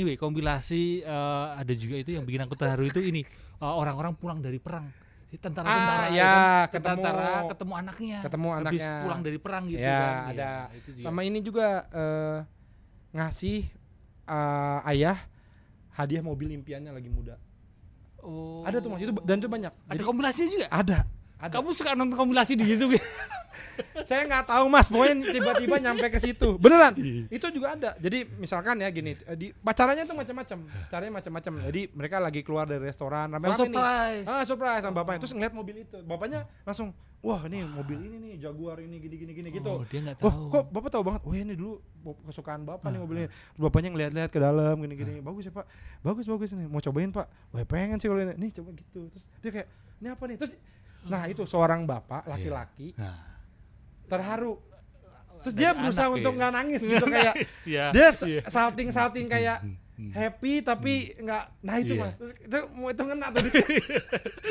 ada juga itu yang bikin aku terharu itu ini orang-orang pulang dari perang. Tentara-tentara ketemu anaknya habis pulang dari perang gitu kan. Ada itu juga. Sama ini juga ngasih ayah hadiah mobil impiannya lagi muda. Ada tuh Mas itu dan itu banyak. Ada kompilasinya juga? Ada. Kamu suka nonton kompilasi di YouTube ya? Saya nggak tahu Mas, pokoknya tiba-tiba nyampe ke situ. Beneran. Itu juga ada. Jadi misalkan ya gini, caranya tuh macam-macam. Caranya macam-macam. Jadi mereka lagi keluar dari restoran, rame-rame surprise. nih. Surprise sama bapaknya. Terus ngeliat mobil itu. Bapaknya langsung, "Wah, ini mobil ini nih, Jaguar ini gini gitu." Oh, dia nggak tahu. Wah, kok Bapak tahu banget? Oh, ini dulu kesukaan Bapak nih mobilnya. Terus bapaknya ngeliat-liat ke dalam gini. Bagus ya, Pak. Bagus nih. Mau cobain, Pak? Wah, pengen sih kalau ini. Nih, coba gitu. Terus dia kayak, "Ini apa nih?" Terus itu seorang bapak laki-laki terharu. Terus dia berusaha untuk nggak nangis gitu kayak dia salting kayak happy tapi nggak. Nah itu Mas, itu mau itu ngena tadi.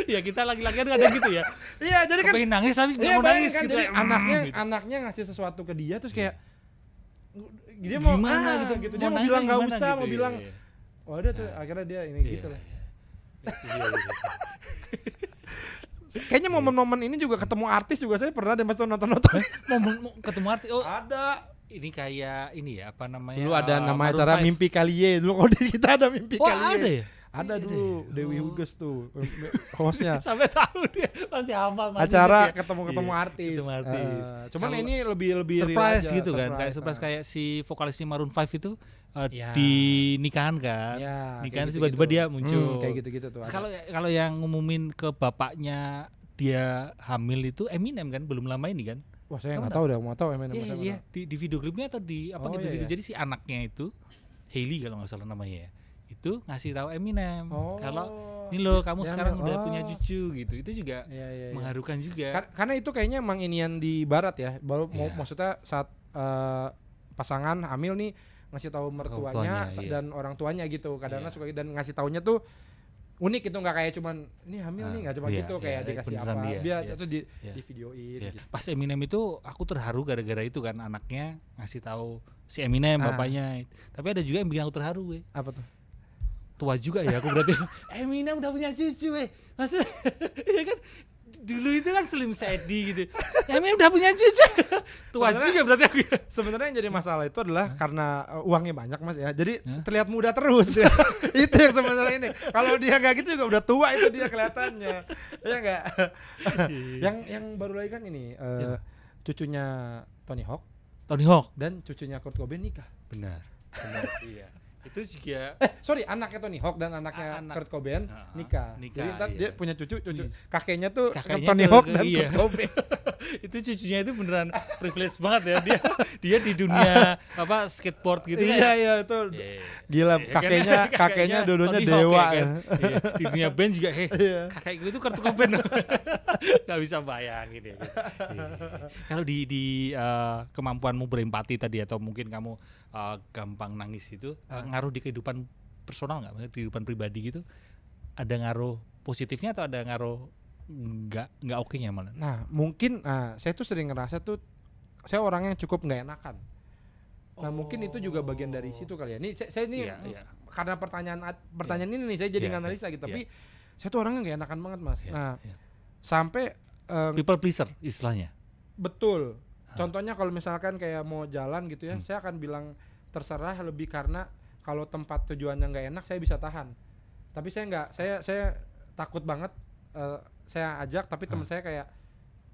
Ya kita laki-laki kan ada gitu ya. Iya jadi kan pengen nangis tapi nggak mau nangis kan, gitu. Jadi anaknya ngasih sesuatu ke dia terus kayak dia mau gimana gitu. Dia mau bilang nggak usah, mau bilang oh udah tuh akhirnya dia ini gitu lah. Kayaknya momen-momen ini juga ketemu artis juga saya pernah deh Mas nonton. Momen ketemu artis. Oh, ada. Ini kayak ini ya apa namanya? Dulu ada nama acara Mimpi Kalie. Dulu kalau di kita ada Mimpi Kalie. Ada ya? Ada dulu Dewi Huges tuh hostnya. Sampai tahu dia masih hafal acara ketemu artis. Cuman kalo ini lebih surprise gitu kan. Kayak surprise kayak si vokalisnya Maroon 5 itu di nikahan kan. Nikahan tiba-tiba dia muncul. Kayak gitu-gitu tuh. Kalau yang ngumumin ke bapaknya dia hamil itu Eminem kan belum lama ini kan. Wah, saya enggak tahu deh, mau tahu Eminem. Iya, di video klipnya atau di apa gitu video. Jadi si anaknya itu Hailey kalau enggak salah namanya ya. Itu ngasih tahu Eminem kalau ini loh kamu sekarang udah punya cucu gitu. Itu juga mengharukan juga. Karena itu kayaknya emang inian di barat ya. Maksudnya saat pasangan hamil nih ngasih tahu mertuanya dan orang tuanya gitu. Kadang-kadang suka dan ngasih taunya tuh unik itu nggak kayak cuman ini hamil nih nggak cuma gitu kayak dikasih apa dia terus di videoin gitu. Pas Eminem itu aku terharu gara-gara itu kan anaknya ngasih tahu si Eminem bapaknya. Tapi ada juga yang bikin aku terharu Apa tuh? Tua juga ya aku berarti. Eminem udah punya cucu maksud ya kan dulu itu kan Slim Shady gitu. Eminem udah punya cucu. Tua juga berarti aku. Sebenarnya yang jadi masalah itu adalah karena uangnya banyak Mas ya. Jadi terlihat muda terus ya. Itu yang sebenarnya ini. Kalau dia nggak gitu juga udah tua itu dia kelihatannya. Ya enggak. Yang baru lagi kan ini cucunya Tony Hawk dan cucunya Kurt Cobain nikah. Benar. Iya. Itu juga anaknya Tony Hawk dan anaknya Kurt Cobain nikah. Jadi ntar dia punya cucu kakeknya tuh Tony Hawk dan Kurt Cobain. Itu cucunya itu beneran privilege banget ya dia di dunia apa skateboard gitu kan. Iya itu gila kakeknya dulunya dewa kan? Di dunia band juga kakek itu Kurt Cobain. Gak bisa bayangin ya. Kalau di kemampuanmu berempati tadi atau mungkin kamu gampang nangis itu ngaruh di kehidupan personal nggak, kehidupan pribadi gitu, ada ngaruh positifnya atau ada ngaruh nggak oke-nya malah? Nah mungkin saya tuh sering ngerasa tuh saya orang yang cukup nggak enakan Nah mungkin itu juga bagian dari situ kali ya. Nih saya ini karena pertanyaan ini nih saya jadi nganalisa gitu. Tapi saya tuh orangnya nggak enakan banget Mas. Sampai people pleaser istilahnya. Betul. Contohnya kalau misalkan kayak mau jalan gitu ya, saya akan bilang terserah, lebih karena kalau tempat tujuannya nggak enak saya bisa tahan. Tapi saya nggak, saya takut banget. Saya ajak tapi teman saya kayak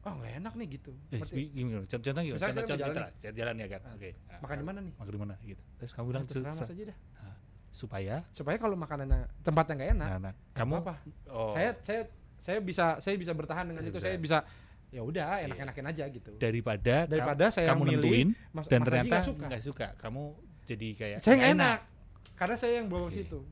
nggak enak nih gitu. Gimana? Contohnya gimana? Contoh jalan ya kan. Oke. Makan di mana nih? Makan di mana gitu. Terus kamu bilang terserah Mas aja dah. Supaya kalau makanannya tempatnya nggak enak. Nah, kamu apa? Saya bisa bertahan dengan itu. Saya bisa ya udah enak-enakin aja gitu. Daripada saya kamu nentuin dan ternyata nggak suka. Kamu jadi kayak saya nggak enak. Karena saya yang bawa situ.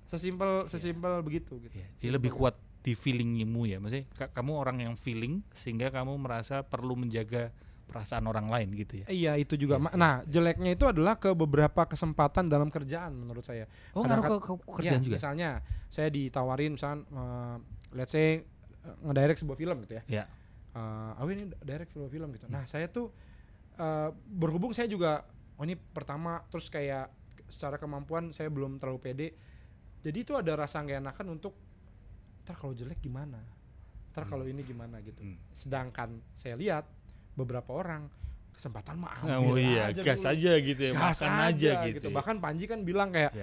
Sesimpel begitu gitu. Jadi lebih kuat di feelingmu ya, maksudnya kamu orang yang feeling sehingga kamu merasa perlu menjaga perasaan orang lain gitu ya. Iya itu juga. Nah jeleknya itu adalah ke beberapa kesempatan dalam kerjaan menurut saya. Ngaruh ke kerjaan juga. Misalnya saya ditawarin let's say ngedirect sebuah film gitu ya. Awi ini direct sebuah film gitu. Nah saya tuh berhubung saya juga ini pertama, terus kayak secara kemampuan saya belum terlalu pede. Jadi itu ada rasa nggak enakan untuk ntar kalau jelek gimana, ntar kalau ini gimana gitu. Sedangkan saya lihat beberapa orang kesempatan mah ambil aja gas dulu. Aja gitu ya, makan aja gitu. Bahkan Panji kan bilang kayak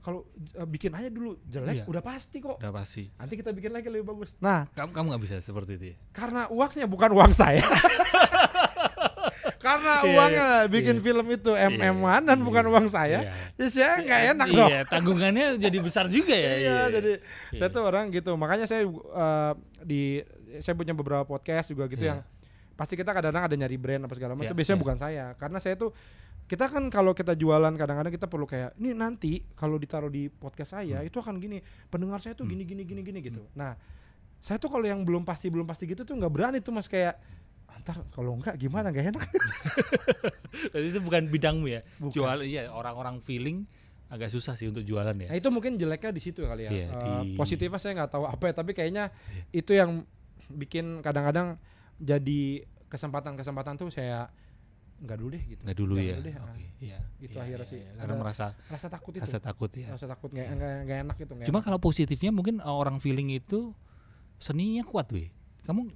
kalau bikin aja dulu jelek udah pasti kok. Udah pasti. Nanti kita bikin lagi lebih bagus. Nah, kamu nggak bisa seperti itu ya? Karena uangnya bukan uang saya. Karena uangnya bikin film itu dan bukan uang saya. Ya saya nggak enak dong. Tanggungannya jadi besar juga ya. Jadi saya tuh orang gitu. Makanya saya saya punya beberapa podcast juga gitu yang pasti kita kadang-kadang ada nyari brand apa segala macam. Itu biasanya bukan saya. Karena saya tuh kita kan kalau kita jualan kadang-kadang kita perlu kayak ini nanti kalau ditaruh di podcast saya itu akan gini, pendengar saya tuh gini gitu. Nah, saya tuh kalau yang belum pasti gitu tuh nggak berani tuh Mas, kayak ntar kalau enggak gimana, nggak enak. Jadi itu bukan bidangmu ya. Jual orang-orang feeling agak susah sih untuk jualan ya. Nah, itu mungkin jeleknya di situ kali ya. Positifnya saya nggak tahu apa ya, tapi kayaknya itu yang bikin kadang-kadang jadi kesempatan tuh saya nggak dulu deh gitu. Nggak dulu ya. Itu akhirnya sih. Karena merasa takut itu. Rasa takut ya. Rasa takut nggak enak gitu. Cuma kalau positifnya mungkin orang feeling itu seninya kuat weh. Kamu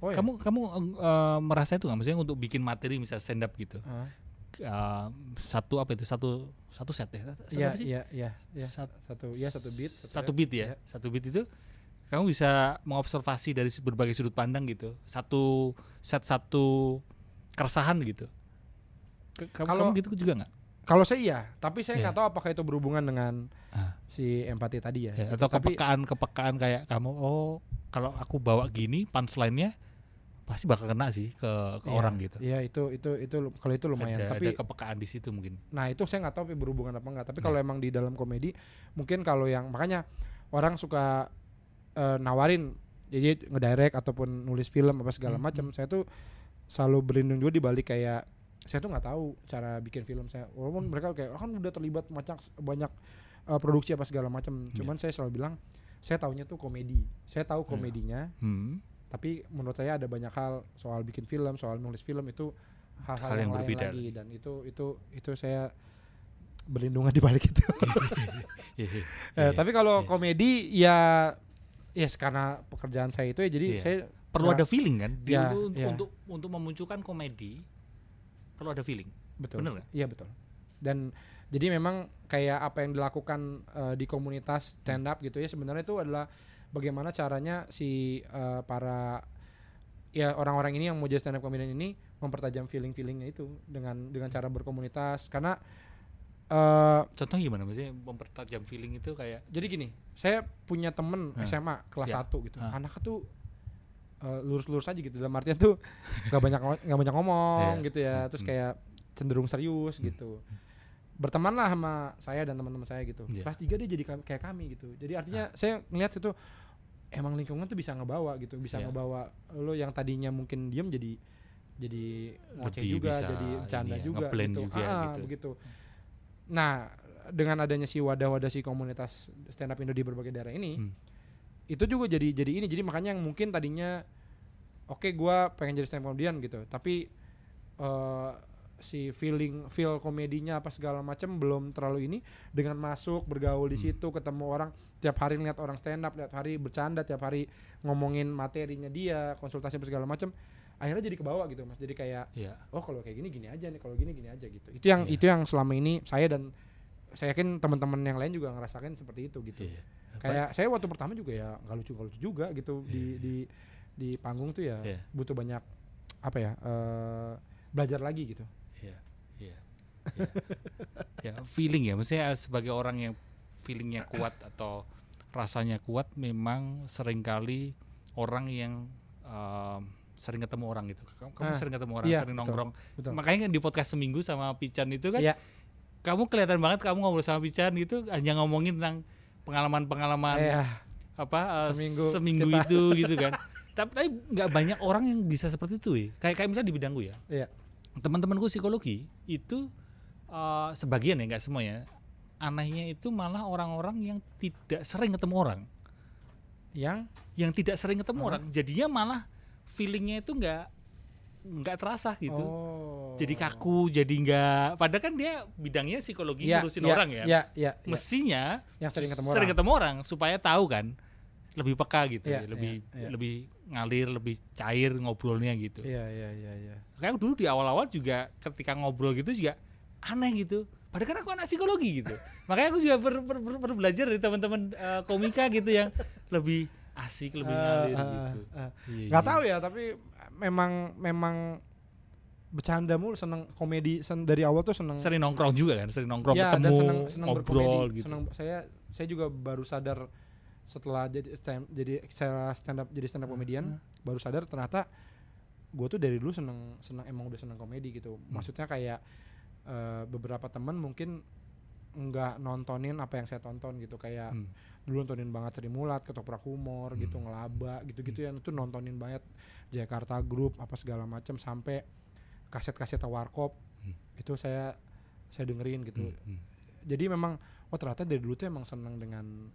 merasa itu nggak? Maksudnya untuk bikin materi misalnya stand up gitu. Satu set ya? Iya. Satu beat ya. Satu beat itu kamu bisa mengobservasi dari berbagai sudut pandang gitu. Satu keresahan gitu. Kamu gitu juga nggak? Kalau saya iya, tapi saya nggak tahu apakah itu berhubungan dengan si empati tadi ya. Atau kepekaan kayak kamu, kalau aku bawa gini punchline-nya pasti bakal kena sih ke orang gitu. Iya itu kalau itu lumayan. Tapi ada kepekaan di situ mungkin. Nah itu saya nggak tahu berhubungan apa enggak. Tapi kalau emang di dalam komedi mungkin kalau yang makanya orang suka nawarin jadi ngedirect ataupun nulis film apa segala macam. Saya tuh selalu berlindung juga di balik kayak saya tuh nggak tahu cara bikin film saya. Walaupun mereka kayak kan udah terlibat banyak produksi apa segala macam. Cuman saya selalu bilang saya taunya tuh komedi. Saya tahu komedinya. Tapi menurut saya ada banyak hal soal bikin film, soal nulis film itu hal-hal yang lain berbeda lagi, dan itu saya berlindungan di balik itu. Tapi kalau komedi ya karena pekerjaan saya itu ya jadi saya perlu ada feeling kan untuk memunculkan komedi perlu ada feeling. Betul. Bener gak? Iya betul. Dan jadi memang kayak apa yang dilakukan di komunitas stand up gitu ya sebenarnya itu adalah bagaimana caranya si para orang-orang ini yang mau jadi stand up comedian ini mempertajam feelingnya itu dengan cara berkomunitas. Karena contohnya gimana maksudnya mempertajam feeling itu kayak jadi gini, saya punya temen SMA kelas 1 gitu. Anaknya tuh lurus-lurus aja gitu, dalam artian tuh nggak banyak ngomong gitu ya, terus kayak cenderung serius gitu. Bertemanlah sama saya dan teman-teman saya gitu. Kelas 3 dia jadi kayak kami gitu. Jadi artinya saya ngeliat itu emang lingkungan tuh bisa ngebawa gitu, bisa ngebawa lo yang tadinya mungkin diem jadi ngoceh juga, jadi canda juga gitu. Begitu. Nah, dengan adanya si wadah-wadah si komunitas stand up Indo di berbagai daerah ini, itu juga jadi ini. Jadi makanya yang mungkin tadinya gue pengen jadi stand up comedian gitu, tapi feel komedinya apa segala macam belum terlalu ini, dengan masuk bergaul di situ, ketemu orang tiap hari, lihat orang stand up, tiap hari bercanda, tiap hari ngomongin materinya dia, konsultasi apa segala macam, akhirnya jadi kebawa gitu Mas. Jadi kayak oh kalau kayak gini aja nih, kalau gini aja gitu. Itu yang selama ini saya dan saya yakin teman-teman yang lain juga ngerasakan seperti itu gitu. Kayak saya waktu pertama juga ya nggak lucu juga gitu di panggung tuh ya butuh banyak apa ya belajar lagi gitu. Ya feeling ya, maksudnya sebagai orang yang feelingnya kuat atau rasanya kuat, memang seringkali orang yang sering ketemu orang gitu. Kamu sering ketemu orang, sering nongkrong. Betul. Makanya kan di podcast Seminggu sama Pican itu kan, kamu kelihatan banget kamu ngobrol sama Pican gitu, hanya ngomongin tentang pengalaman seminggu itu gitu kan. Tapi nggak banyak orang yang bisa seperti itu ya. Kayak misalnya di bidangku ya. Teman-temanku psikologi itu sebagian ya, nggak semuanya. Anehnya itu malah orang-orang yang tidak sering ketemu orang. Yang tidak sering ketemu orang, jadinya malah feelingnya itu nggak terasa gitu. Jadi kaku, jadi nggak. Padahal kan dia bidangnya psikologi, ngurusin orang ya. Mestinya yang sering ketemu orang supaya tahu kan, lebih peka gitu, lebih ngalir, lebih cair ngobrolnya gitu. Kayak dulu di awal-awal juga ketika ngobrol gitu juga aneh gitu. Padahal kan aku anak psikologi gitu. Makanya aku juga perlu belajar dari teman-teman komika gitu yang lebih asik, lebih ngalir gitu. Nggak tahu ya, tapi memang bercanda mulu, seneng komedi dari awal tuh seneng. Sering nongkrong juga kan, ketemu, dan seneng ngobrol gitu. Saya juga baru sadar setelah jadi stand up komedian, baru sadar ternyata gue tuh dari dulu seneng emang udah seneng komedi gitu. Maksudnya kayak beberapa teman mungkin nggak nontonin apa yang saya tonton gitu, kayak dulu nontonin banget Sri Mulat, Ketoprak Humor gitu, Ngelaba gitu-gitu yang itu nontonin banget, Jakarta Group apa segala macam, sampai kaset-kaset Warkop itu saya dengerin gitu. Jadi memang ternyata dari dulu tuh emang senang dengan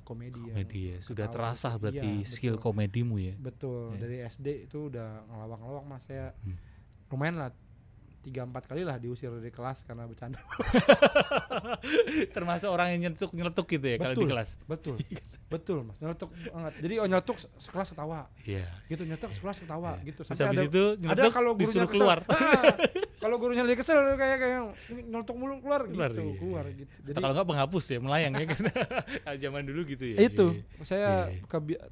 komedi ya. Sudah terasa berarti skill komedimu ya. Betul, dari SD itu udah ngelawak-ngelawak Mas, saya lumayan lah 3-4 kali lah diusir dari kelas karena bercanda. Termasuk orang yang nyeletuk gitu ya kalau di kelas. Betul Mas, nyeletuk banget. Jadi nyeletuk sekelas ketawa. Gitu, nyeletuk sekelas ketawa gitu. Sampai habis itu nyeletuk kalau disuruh keluar. Kalau gurunya lagi kesel kayak nyeletuk mulu keluar gitu. Jadi kalau enggak penghapus ya, melayang ya kan. Zaman dulu gitu ya. Itu saya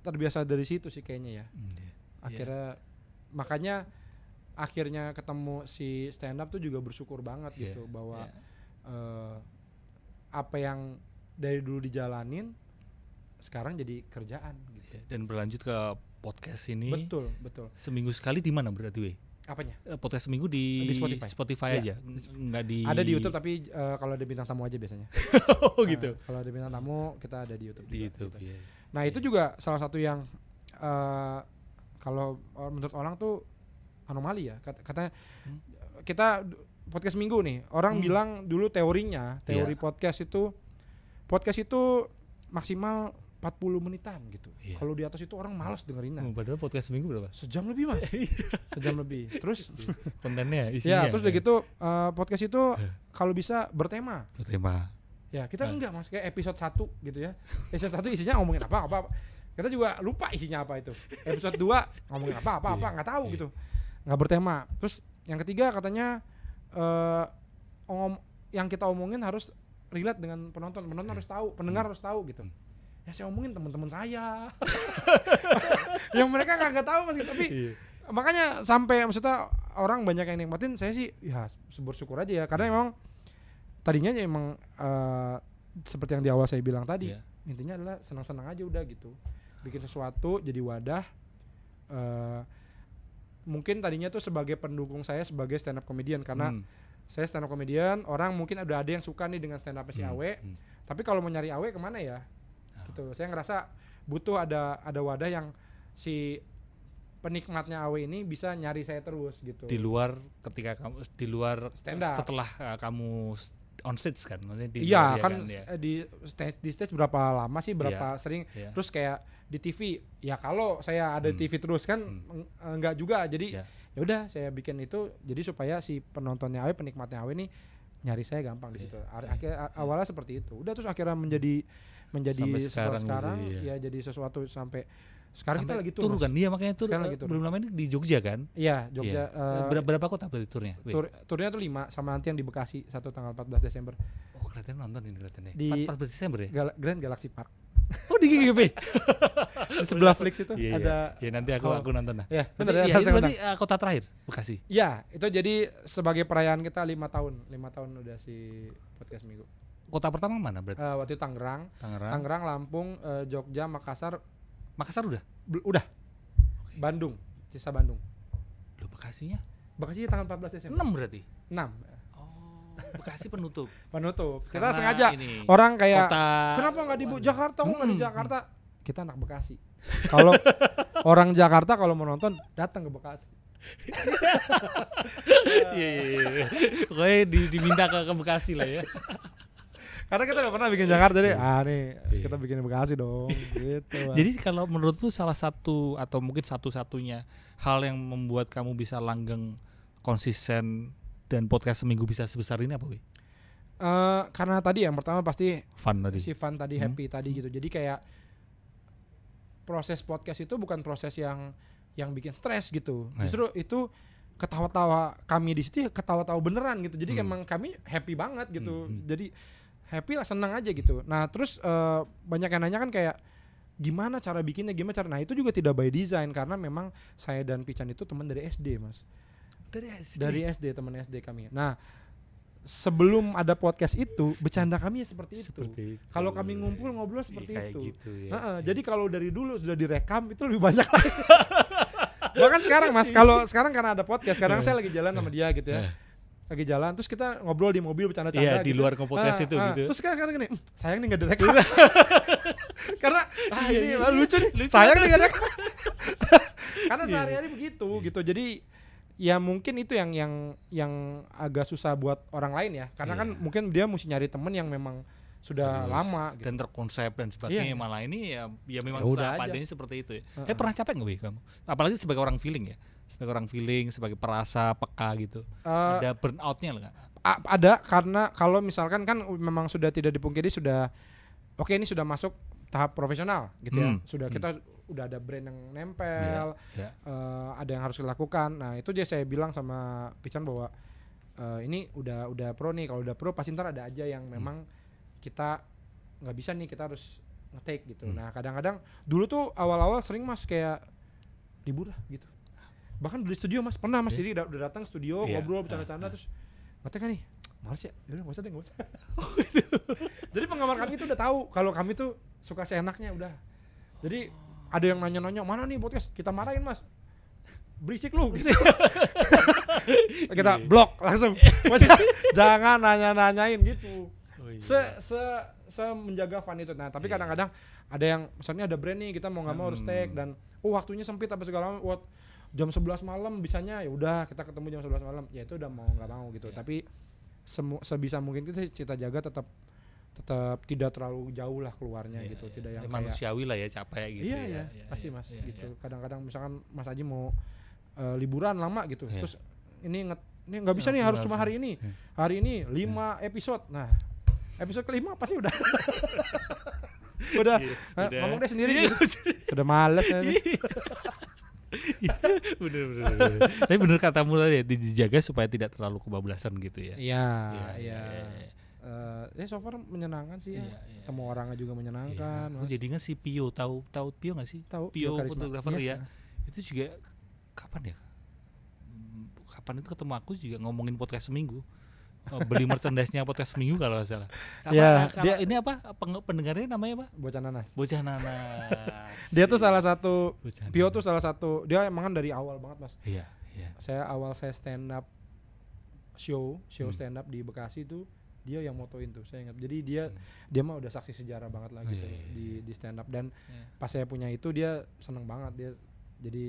terbiasa dari situ sih kayaknya ya. Akhirnya makanya akhirnya ketemu si stand up tuh juga bersyukur banget gitu bahwa apa yang dari dulu dijalanin sekarang jadi kerjaan gitu. Dan berlanjut ke podcast ini. Betul. Seminggu sekali di mana berarti we? Apanya? Podcast seminggu di Spotify aja. Enggak di. Ada di YouTube tapi kalau ada bintang tamu aja biasanya. Oh gitu. Kalau ada bintang tamu kita ada di YouTube. Di YouTube gitu. Nah, itu juga salah satu yang kalau menurut orang tuh anomali ya, katanya kita podcast minggu nih, orang bilang dulu teori podcast itu maksimal 40 menitan gitu. Kalau di atas itu orang malas dengerinnya. Padahal podcast minggu berapa? Sejam lebih Mas. Sejam lebih. Terus kontennya isinya. Terus udah gitu podcast itu kalau bisa bertema. Ya, kita enggak Mas, kayak episode 1 gitu ya. Episode 1 isinya ngomongin apa. Kita juga lupa isinya apa itu. Episode 2 ngomongin apa enggak tahu gitu. Nggak bertema. Terus yang ketiga katanya yang kita omongin harus relate dengan penonton harus tahu, pendengar harus tahu gitu. Ya saya omongin teman-teman saya yang mereka nggak tahu Mas, tapi makanya sampai maksudnya orang banyak yang nikmatin, saya sih ya bersyukur aja ya, karena memang tadinya emang seperti yang di awal saya bilang tadi, intinya adalah senang-senang aja udah gitu, bikin sesuatu jadi wadah. Mungkin tadinya tuh sebagai pendukung saya sebagai stand up comedian, karena saya stand up comedian, orang mungkin ada yang suka nih dengan stand up si Awe, tapi kalau mau nyari Awe kemana ya? Gitu. Saya ngerasa butuh ada wadah yang si penikmatnya Awe ini bisa nyari saya terus gitu. Di luar ketika kamu stand up, setelah kamu on stage kan, maksudnya di di stage berapa lama sih, berapa sering, terus kayak di TV ya, kalau saya ada TV terus kan enggak juga, jadi ya udah saya bikin itu jadi supaya si penontonnya Awe, penikmatnya Awe nih nyari saya gampang di situ. Awalnya seperti itu. Udah terus akhirnya menjadi Sampai sekarang gitu, ya jadi sesuatu sampai sekarang kita lagi tur kan dia makanya tur belum lama ini di Jogja kan? Iya, Jogja. Berapa kota berarti turnya? Turnya tuh 5 sama nanti yang di Bekasi satu tanggal 14 Desember. Oh, kelihatan nonton ini kelihatannya. Di 14 Desember ya? Grand Galaxy Park. Oh, di GGP. Di sebelah Flix itu ada. Iya, nanti aku nonton lah. Ya, benar ya. Itu berarti kota terakhir Bekasi. Iya, itu jadi sebagai perayaan kita 5 tahun. 5 tahun udah si podcast Minggu. Kota pertama mana berarti? Waktu itu Tangerang, Lampung, Jogja, Makassar udah? Udah. Okay. Bandung, sisa Bandung. Loh, Bekasinya tanggal 14 Desember. 6 berarti? 6. Bekasi penutup. Kita sengaja ini, orang kayak kenapa nggak di Jakarta, nggak di Jakarta? Kita anak Bekasi. Kalau orang Jakarta kalau mau nonton datang ke Bekasi. Iya. Pokoknya diminta ke Bekasi lah ya. Karena kita udah pernah bikin Jakarta jadi kita bikin Bekasi dong gitu. Jadi kalau menurutmu salah satu atau mungkin satu-satunya hal yang membuat kamu bisa langgeng konsisten dan podcast seminggu bisa sebesar ini apa, Wi? Karena tadi yang pertama pasti fun tadi. Si fun tadi, happy tadi gitu. Jadi kayak proses podcast itu bukan proses yang bikin stres gitu. Justru itu ketawa-tawa kami di situ ya ketawa-tawa beneran gitu. Jadi emang kami happy banget gitu. Jadi happy lah, senang aja gitu. Nah terus banyak yang nanya kan kayak gimana cara bikinnya, nah itu juga tidak by design karena memang saya dan Pican itu teman dari SD, Mas. Dari SD, teman SD kami. Nah, sebelum ada podcast itu, bercanda kami ya seperti itu. Kalau kami ngumpul ngobrol seperti itu. Gitu, ya. Jadi kalau dari dulu sudah direkam itu lebih banyak lagi. Bahkan sekarang, Mas, kalau sekarang karena ada podcast, kadang saya lagi jalan sama dia gitu ya. Lagi jalan terus kita ngobrol di mobil bercanda-canda gitu. Iya, di luar podcast itu gitu. Terus sekarang gini, sayang nih enggak direkam. Karena ini lucu nih. Sayang nih enggak direkam. Karena sehari-hari begitu gitu. Jadi ya mungkin itu yang agak susah buat orang lain ya, karena kan mungkin dia mesti nyari temen yang memang sudah lama gitu. Dan terkonsep dan sebagainya. Malah ini ya memang seadanya seperti itu ya. Pernah capek nggak, Wi, kamu? Apalagi sebagai orang feeling ya, sebagai perasa peka gitu. Ada burnoutnya nggak? Ada, karena kalau misalkan kan memang sudah tidak dipungkiri sudah oke, ini sudah masuk tahap profesional gitu ya. Sudah kita udah ada brand yang nempel, ada yang harus dilakukan. Nah itu dia saya bilang sama Pican bahwa ini udah pro nih. Kalau udah pro pasti ntar ada aja yang memang kita nggak bisa nih, kita harus nge-take gitu. Nah kadang-kadang dulu tuh awal-awal sering, Mas, kayak libur gitu. Bahkan di studio, Mas, pernah, Mas, jadi udah datang studio ngobrol bercanda-canda terus nge-take kan nih, males ya, yaudah nggak usah. Jadi penggemar kami tuh udah tahu kalau kami tuh suka seenaknya udah. Jadi ada yang nanya-nanya, mana nih podcast? Kita marahin, Mas. Berisik lu gitu. Kita blok langsung. Jangan nanya-nanyain gitu. Se menjaga fun itu. Nah, tapi kadang-kadang ada yang misalnya ada brand nih, kita mau enggak mau harus take dan waktunya sempit apa segala macam. Jam 11 malam bisanya, ya udah kita ketemu jam 11 malam. Ya itu udah mau enggak mau gitu. Tapi sebisa mungkin kita jaga tetap tidak terlalu jauh lah keluarnya gitu. Tidak yang manusiawi lah ya, capek gitu. Iya, pasti Mas gitu. Kadang-kadang misalkan Mas Aji mau liburan lama gitu. Terus ini nggak bisa nih, harus cuma hari ini. Hari ini 5 episode. Nah, episode ke-5 pasti udah udah ngomong deh sendiri gitu. Udah males ya. bener. Tapi bener katamu tadi ya, dijaga supaya tidak terlalu kebablasan gitu ya. Iya. So far menyenangkan sih ya. Ketemu orangnya juga menyenangkan. Aku jadi ingat si Pio, tahu Pio nggak sih? Tahu. Pio fotografer ya. Itu juga kapan itu ketemu aku juga ngomongin podcast seminggu. Beli merchandise-nya podcast seminggu kalau nggak salah. Ini apa? Pendengarnya namanya apa? Bocah Nanas. Dia tuh salah satu Pio tuh salah satu. Dia emang kan dari awal banget, Mas. Iya. Saya stand up show stand up di Bekasi tuh dia yang motoin tuh, saya ingat. Jadi dia mah udah saksi sejarah banget lah gitu di stand up, dan pas saya punya itu dia seneng banget, dia jadi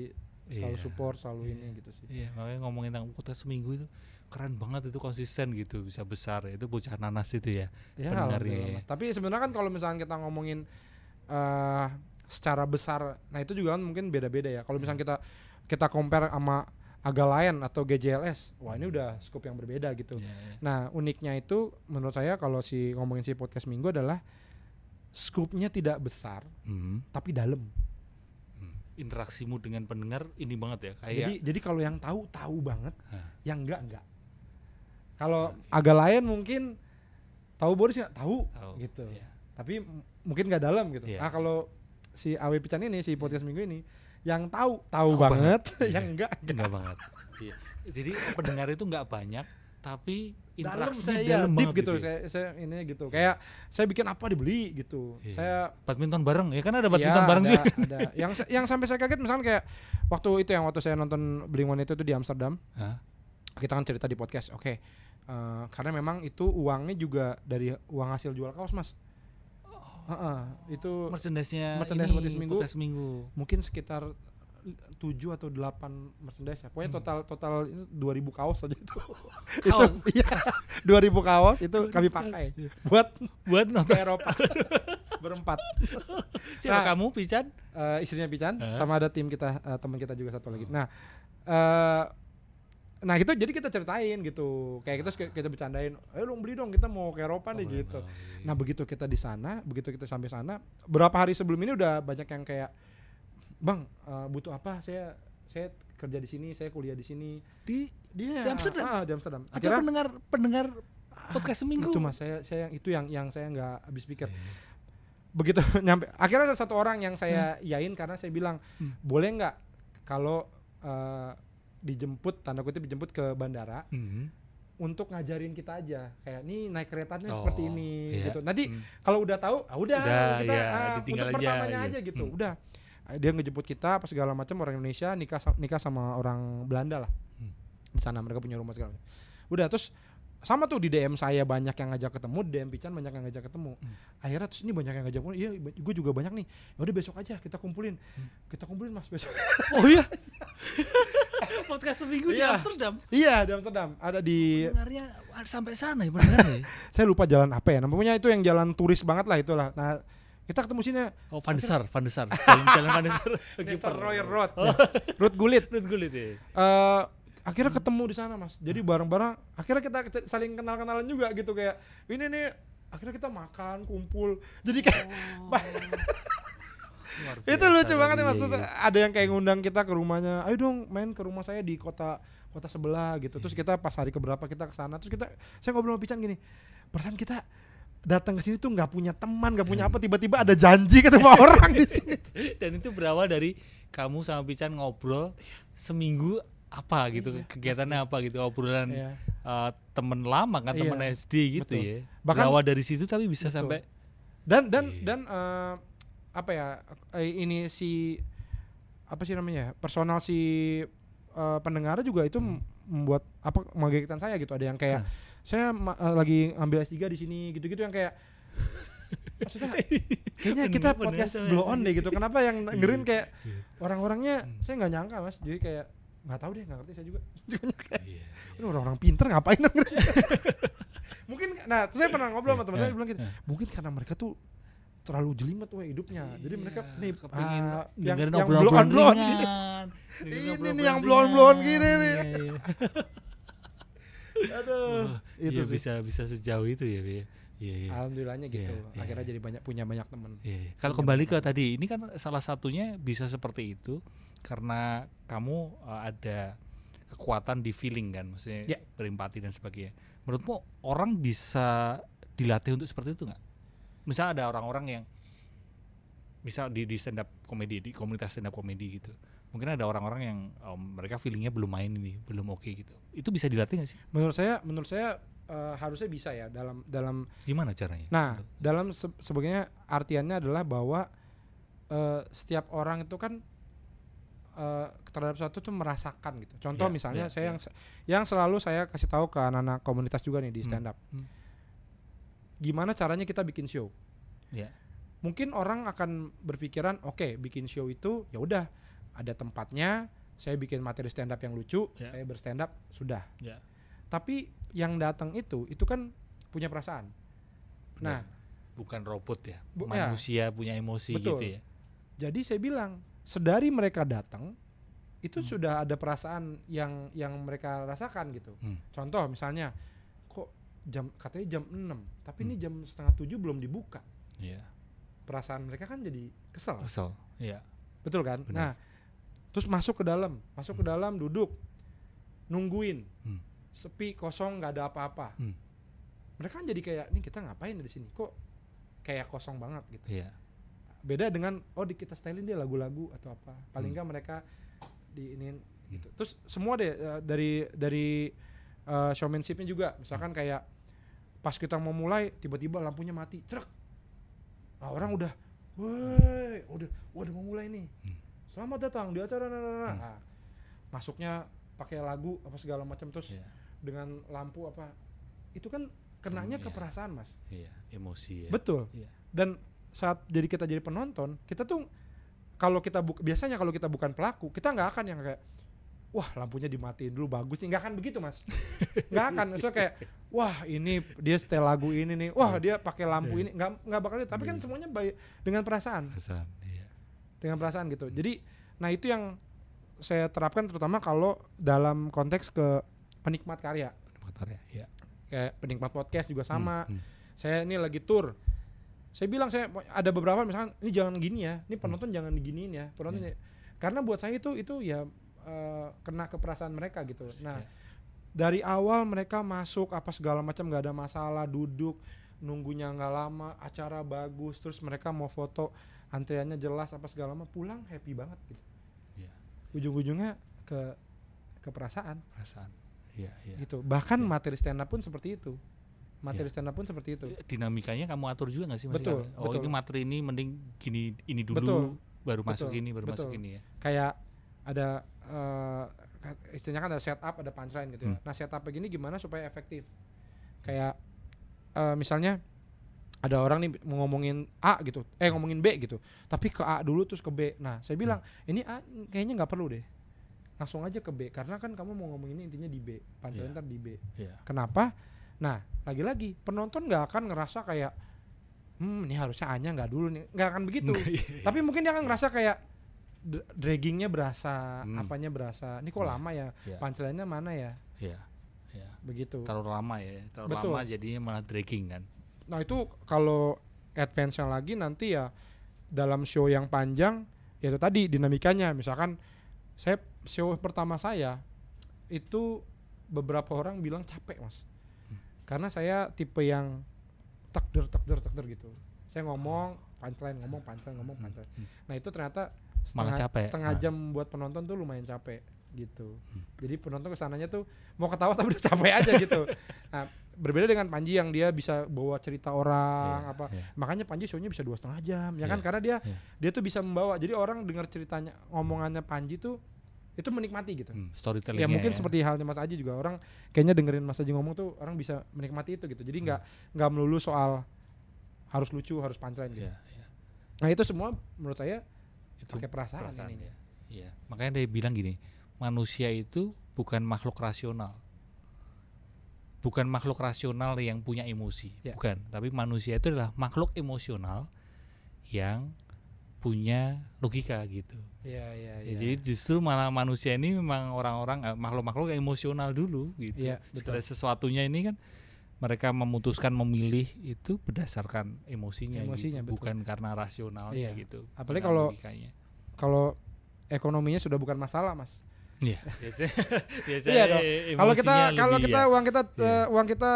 selalu support, selalu ini gitu sih. Iya, makanya ngomongin tentang podcast seminggu itu keren banget, itu konsisten gitu, bisa besar. Itu Bocah Nanas itu ya pendengarnya. Mas. Tapi sebenarnya kan kalau misalnya kita ngomongin secara besar, nah itu juga kan mungkin beda-beda ya. Kalau misalnya kita compare sama Aga Lion atau GJLS. Wah, ini udah scope yang berbeda gitu. Nah, uniknya itu menurut saya kalau ngomongin si podcast Minggu adalah scope-nya tidak besar, tapi dalam. Interaksimu dengan pendengar ini banget ya, kayak jadi kalau yang tahu banget, yang enggak. Kalau Aga Lion mungkin tahu Boris nggak tahu gitu. Tapi mungkin nggak dalam gitu. Nah, kalau si Awe Pican ini, si podcast Minggu ini, yang tahu banget, yang enggak banget. Iya. Jadi pendengar itu enggak banyak, tapi interaksi dalam deep gitu. Saya ini gitu. Kayak saya bikin apa dibeli gitu. Saya badminton bareng, ya kan ada badminton bareng juga. Ada. Yang sampai saya kaget misalnya kayak waktu saya nonton Blink-182 itu di Amsterdam. Kita kan cerita di podcast. Oke. Karena memang itu uangnya juga dari uang hasil jual kaos, Mas. Itu merchandise podcast Minggu. Mungkin sekitar 7 atau 8 merchandise ya. Pokoknya total itu 2000 kaos saja itu. Itu iya. 2000 kaos itu kami pakai buat nonton Eropa. Berempat. Siapa kamu, Pican? Istrinya Pican, sama ada tim kita, teman kita juga satu lagi. Nah itu jadi kita ceritain gitu, kayak kita bercandain, ayo dong beli dong, kita mau ke Eropa nih gitu. Nah begitu kita di sana, begitu kita sampai sana, berapa hari sebelum ini udah banyak yang kayak, bang butuh apa? Saya kerja di sini, saya kuliah di sini. Di Amsterdam. Di Amsterdam. Akhirnya pendengar podcast Seminggu. Itu Mas, saya itu yang saya nggak habis pikir. Begitu nyampe, akhirnya ada satu orang yang saya iyain karena saya bilang, boleh nggak kalau dijemput, tanda kutip dijemput ke bandara untuk ngajarin kita aja, kayak nih naik keretanya seperti ini gitu. Nanti kalau udah tahu, udah kita untuk pertamanya aja gitu. Udah dia ngejemput kita apa segala macam, orang Indonesia nikah sama orang Belanda lah di sana, mereka punya rumah segala macam. Udah terus sama tuh di DM saya banyak yang ngajak ketemu, DM Pican banyak yang ngajak ketemu. Akhirnya terus ini banyak yang ngajak ketemu, iya gue juga banyak nih. Ya udah besok aja kita kumpulin Mas besok. Oh iya. Podcast Seminggu di Amsterdam. Iya di Amsterdam, ada di. Pendengarnya sampai sana ya pendengarnya. Saya lupa jalan apa ya, namanya itu yang jalan turis banget lah itulah. Nah kita ketemu sini. Oh Van de Sar. Jalan Van de Sar. Mr. Roy Road. Ruth Gullit ya. Akhirnya ketemu di sana Mas. Jadi bareng-bareng. Akhirnya kita saling kenal-kenalan juga gitu, kayak ini nih. Akhirnya kita makan, kumpul. Jadi kayak itu lucu banget ya Mas. Terus ada yang kayak ngundang kita ke rumahnya, ayo dong main ke rumah saya di kota sebelah gitu. Terus kita pas hari keberapa kita ke sana, terus saya ngobrol sama Pican gini, perasaan kita datang ke sini tuh nggak punya teman, nggak punya apa, tiba-tiba ada janji ketemu orang di sini. Dan itu berawal dari kamu sama Pican ngobrol seminggu apa gitu, kegiatannya apa gitu, obrolan temen lama kan, temen SD gitu. Betul. Ya. Bahkan berawal dari situ tapi bisa sampai dan apa ya, ini si apa sih namanya, personal si pendengarnya juga itu membuat apa, mengagetkan saya gitu. Ada yang kayak saya lagi ambil S3 di sini gitu-gitu, yang kayak maksudnya kayaknya kita podcast blow on deh gitu. Kenapa yang dengerin kayak orang-orangnya saya nggak nyangka Mas. Jadi kayak nggak tahu deh, nggak ngerti saya juga. Ini orang-orang pinter ngapain dengerin. Mungkin terus saya pernah ngobrol sama teman saya, bilang gitu, mungkin karena mereka tuh terlalu jelimet hidupnya. Jadi mereka nih yang blow on gini. Ini nih yang blow on gini nih. Aduh, itu bisa sejauh itu ya. Iya. Alhamdulillahnya gitu. Akhirnya jadi punya banyak teman. Kalau kembali ke tadi, ini kan salah satunya bisa seperti itu karena kamu ada kekuatan di feeling kan, maksudnya berempati dan sebagainya. Menurutmu orang bisa dilatih untuk seperti itu nggak? Misal ada orang-orang yang misal di stand up komedi, di komunitas stand up komedi gitu, mungkin ada orang-orang yang mereka feelingnya belum main ini, belum oke gitu. Itu bisa dilatih nggak sih? Menurut saya harusnya bisa ya, dalam gimana caranya? Nah, dalam sebagainya artiannya adalah bahwa setiap orang itu kan terhadap sesuatu tuh merasakan gitu. Contoh misalnya saya yang selalu saya kasih tahu ke anak-anak komunitas juga nih di stand up. Gimana caranya kita bikin show? Mungkin orang akan berpikiran, oke, bikin show itu ya udah ada tempatnya, saya bikin materi stand up yang lucu, saya berstand up sudah. Tapi yang datang itu kan punya perasaan. Nah, bukan robot ya, manusia punya emosi. Betul. Gitu ya. Jadi saya bilang, sedari mereka datang, itu sudah ada perasaan yang mereka rasakan gitu. Contoh misalnya, kok katanya jam 6, tapi ini jam 6:30 belum dibuka. Iya. Perasaan mereka kan jadi kesel. Iya. Betul kan? Benar. Nah, terus masuk ke dalam, duduk, nungguin, sepi, kosong, nggak ada apa-apa. Mereka kan jadi kayak, nih kita ngapain di sini? Kok kayak kosong banget gitu. Iya. Beda dengan kita stylein dia lagu-lagu atau apa. Paling nggak mereka diinin gitu. Terus semua deh dari showmanshipnya juga. Misalkan kayak pas kita mau mulai tiba-tiba lampunya mati, truk. Nah, orang udah mau mulai nih. Selamat datang di acara. Nah, masuknya pakai lagu apa segala macam terus dengan lampu apa. Itu kan kenanya ke perasaan, Mas. Iya, emosi ya. Betul. Iya. Dan saat kita jadi penonton, kita tuh biasanya kalau kita bukan pelaku, kita nggak akan yang kayak wah lampunya dimatiin dulu bagus nih, nggak akan begitu, Mas. Nggak akan. Maksudnya kayak wah ini dia setel lagu ini nih, wah dia pakai lampu ini, nggak bakal gitu. Tapi kan semuanya dengan perasaan. Iya. Dengan perasaan gitu. Jadi nah itu yang saya terapkan terutama kalau dalam konteks ke penikmat karya. Iya. Kayak penikmat podcast juga sama. Saya ini lagi tour. Saya bilang saya ada beberapa misalkan ini jangan gini ya, ini penonton jangan diginiin ya, penonton karena buat saya itu ya kena ke perasaan mereka gitu. Nah dari awal mereka masuk apa segala macam nggak ada masalah, duduk nunggunya nggak lama, acara bagus, terus mereka mau foto antriannya jelas apa segala macam, pulang happy banget gitu. Ujung-ujungnya ke perasaan. Iya. Gitu. Bahkan materi stand up pun seperti itu. Stand up pun seperti itu. Dinamikanya kamu atur juga nggak sih? Betul. Ini materi ini mending gini ini dulu, baru masuk ini, masuk ini ya. Kayak ada istilahnya kan ada setup, ada punchline gitu ya. Nah setup begini gimana supaya efektif? Kayak misalnya ada orang nih mau ngomongin A gitu, ngomongin B gitu, tapi ke A dulu terus ke B. Nah saya bilang ini A kayaknya nggak perlu deh, langsung aja ke B karena kan kamu mau ngomongin ini intinya di B, punchline ntar di B. Kenapa? Nah lagi-lagi penonton nggak akan ngerasa kayak ini harusnya A-nya nggak dulu nih, nggak akan begitu. Tapi mungkin dia akan ngerasa kayak draggingnya berasa, apanya berasa. Ini kok lama ya, punchline-nya mana ya? Iya. Begitu. Terlalu lama ya, lama jadinya malah dragging kan. Nah itu kalau advance-nya lagi nanti ya dalam show yang panjang, ya itu tadi dinamikanya. Misalkan show pertama saya itu beberapa orang bilang capek, Mas. Karena saya tipe yang takder gitu. Saya ngomong punchline. Nah itu ternyata setengah jam buat penonton tuh lumayan capek gitu. Jadi penonton kesananya tuh mau ketawa tapi udah capek aja gitu. Nah, berbeda dengan Panji yang dia bisa bawa cerita orang Makanya Panji show-nya bisa 2,5 jam ya kan, karena dia tuh bisa membawa. Jadi orang dengar ceritanya, ngomongannya Panji tuh itu menikmati gitu. Storytelling. Ya mungkin seperti halnya Mas Aji juga, orang kayaknya dengerin Mas Aji ngomong tuh orang bisa menikmati itu gitu. Jadi nggak melulu soal harus lucu, harus punchline gitu. Nah itu semua menurut saya itu pakai perasaan ini. Iya. Makanya dia bilang gini, manusia itu bukan makhluk rasional. Bukan makhluk rasional yang punya emosi, bukan. Tapi manusia itu adalah makhluk emosional yang punya logika gitu. Iya. Jadi justru malah manusia ini memang orang-orang makhluk-makhluk emosional dulu gitu. Segala sesuatunya ini kan mereka memutuskan memilih itu berdasarkan emosinya gitu, bukan karena rasionalnya gitu. Apalagi kalau ekonominya sudah bukan masalah, Mas. Iya. Biasanya kalau kita uang kita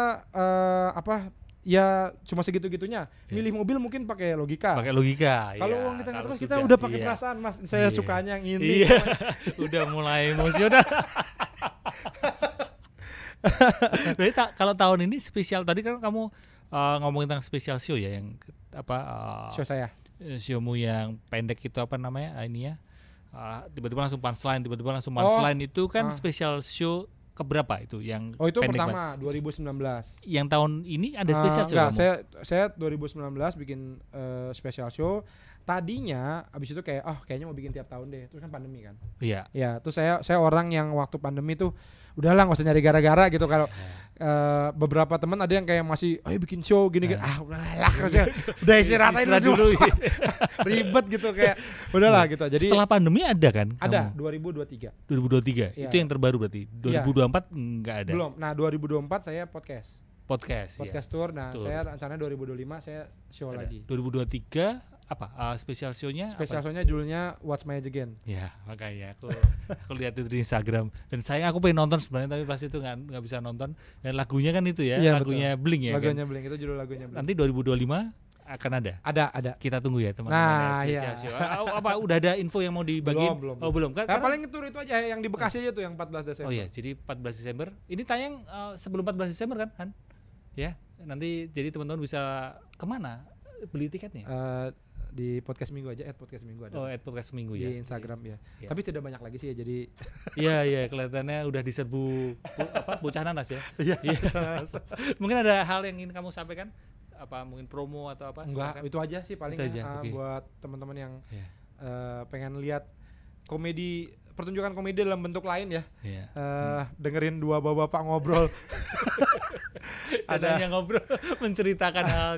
ya cuma segitu-gitunya. Milih mobil mungkin pakai logika. Kalau uang kita nggak terus, kita udah pakai perasaan, Mas. Saya sukanya yang ini. Udah mulai emosional. Berarti kalau tahun ini spesial, tadi kan kamu ngomongin tentang spesial show ya, yang show saya. Showmu yang pendek itu apa namanya? Ini ya. Tiba-tiba langsung punchline itu kan spesial show keberapa itu yang itu pertama 2019. Yang tahun ini ada spesial show? Saya 2019 bikin spesial show. Tadinya abis itu kayak kayaknya mau bikin tiap tahun deh. Terus kan pandemi kan. Iya. Ya, terus saya orang yang waktu pandemi tuh udahlah nggak usah nyari gara-gara gitu. Kalau beberapa teman ada yang kayak masih ayo bikin show gini-gini, udahlah udah istirahat aja dulu. Ribet gitu kayak udahlah gitu. Jadi setelah pandemi ada kan? Ada kamu? 2023. 2023. Itu yang terbaru berarti. 2024 enggak ada. Belum. Nah, 2024 saya podcast ya. tour. Nah, saya rencananya 2025 saya show ada. lagi. 2023 apa? Spesial show-nya? Spesial show-nya judulnya What's My Age Again. Ya, makanya aku lihat itu di Instagram dan aku pengen nonton sebenarnya tapi pas itu nggak bisa nonton. Dan lagunya kan itu ya, lagunya betul. Blink ya. Lagunya kan? Blink itu judul lagunya Blink. Nanti 2025 akan ada. Ada. Kita tunggu ya teman-teman. Nah, spesial show. Apa udah ada info yang mau dibagi? Belum. Oh, belum. Kan paling itu aja yang di Bekasi aja tuh yang 14 Desember. Oh iya, jadi 14 Desember. Ini tayang sebelum 14 Desember kan, Han? Ya, nanti jadi teman-teman bisa kemana beli tiketnya? Di podcast minggu aja, podcast minggu ada. Podcast minggu di ya. Instagram ya. Tapi tidak banyak lagi sih ya, jadi Iya, kelihatannya udah diserbu bocah nanas ya. Iya. Mungkin ada hal yang ingin kamu sampaikan? Apa mungkin promo atau apa? Enggak, itu aja sih paling okay. Buat teman-teman yang pengen lihat pertunjukan komedi dalam bentuk lain ya. Dengerin dua bapak ngobrol. Ada yang ngobrol menceritakan hal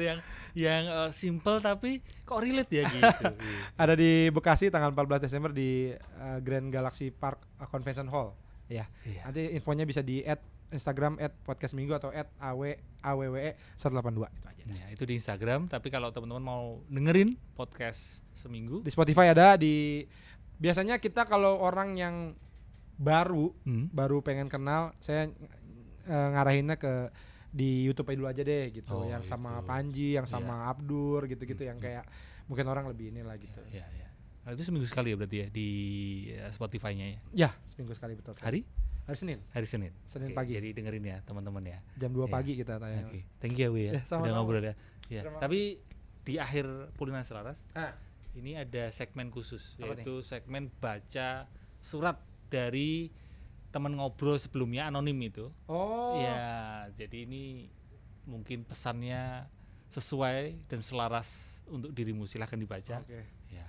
yang simple tapi kok relate ya gitu. Ada di Bekasi tanggal 14 Desember di Grand Galaxy Park Convention Hall ya. Nanti infonya bisa di Instagram @podcastminggu atau @awwe182 itu aja. Ya, itu di Instagram, tapi kalau teman-teman mau dengerin podcast seminggu di Spotify ada. Biasanya kita kalau orang yang baru pengen kenal, saya ngarahinnya ke di YouTube dulu aja deh gitu, yang sama Panji, yang sama Abdur gitu-gitu, yang kayak mungkin orang lebih inilah gitu. Iya. Nah, itu seminggu sekali ya berarti ya di Spotify-nya ya? Ya, seminggu sekali betul. Hari Senin pagi. Jadi dengerin ya teman-teman ya. Jam 2 pagi kita tayang. Thank you ya. Udah ngobrol ya. Tapi di akhir Pulina Selaras ini ada segmen khusus, yaitu segmen baca surat dari teman ngobrol sebelumnya anonim itu. Ya, jadi ini mungkin pesannya sesuai dan selaras untuk dirimu, silahkan dibaca. Ya.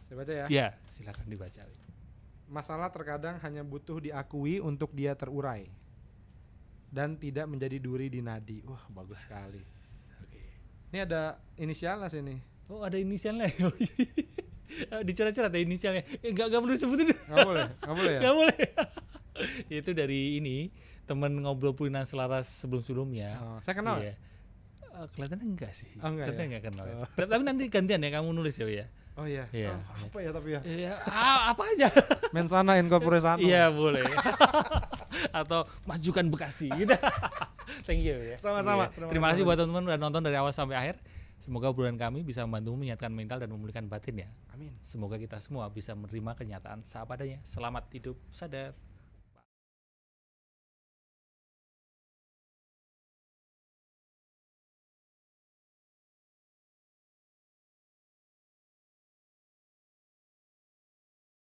Saya baca ya. Ya, silahkan dibaca. Masalah terkadang hanya butuh diakui untuk dia terurai dan tidak menjadi duri di nadi. Wah, bagus sekali. Ini ada inisialnya sini. Oh, ada inisialnya. Dicerat-cerat ada inisialnya. Enggak perlu disebutin. Enggak boleh ya. Enggak boleh. Itu dari ini teman ngobrol Pulina Selaras sebelum-sebelumnya. Saya kenal. Iya. Kelihatannya enggak sih. Kelihatannya enggak kenal. Tapi nanti gantian ya kamu nulis ya. Oh iya. Apa ya tapi ya? Iya, apa aja. Mensana incorpore sano. Iya, boleh. Atau majukan Bekasi gitu. Thank you ya. Sama-sama. Terima kasih buat teman-teman udah nonton dari awal sampai akhir. Semoga obrolan kami bisa membantu menyehatkan mental dan memulihkan batin ya. Amin. Semoga kita semua bisa menerima kenyataan seadanya. Selamat hidup sadar.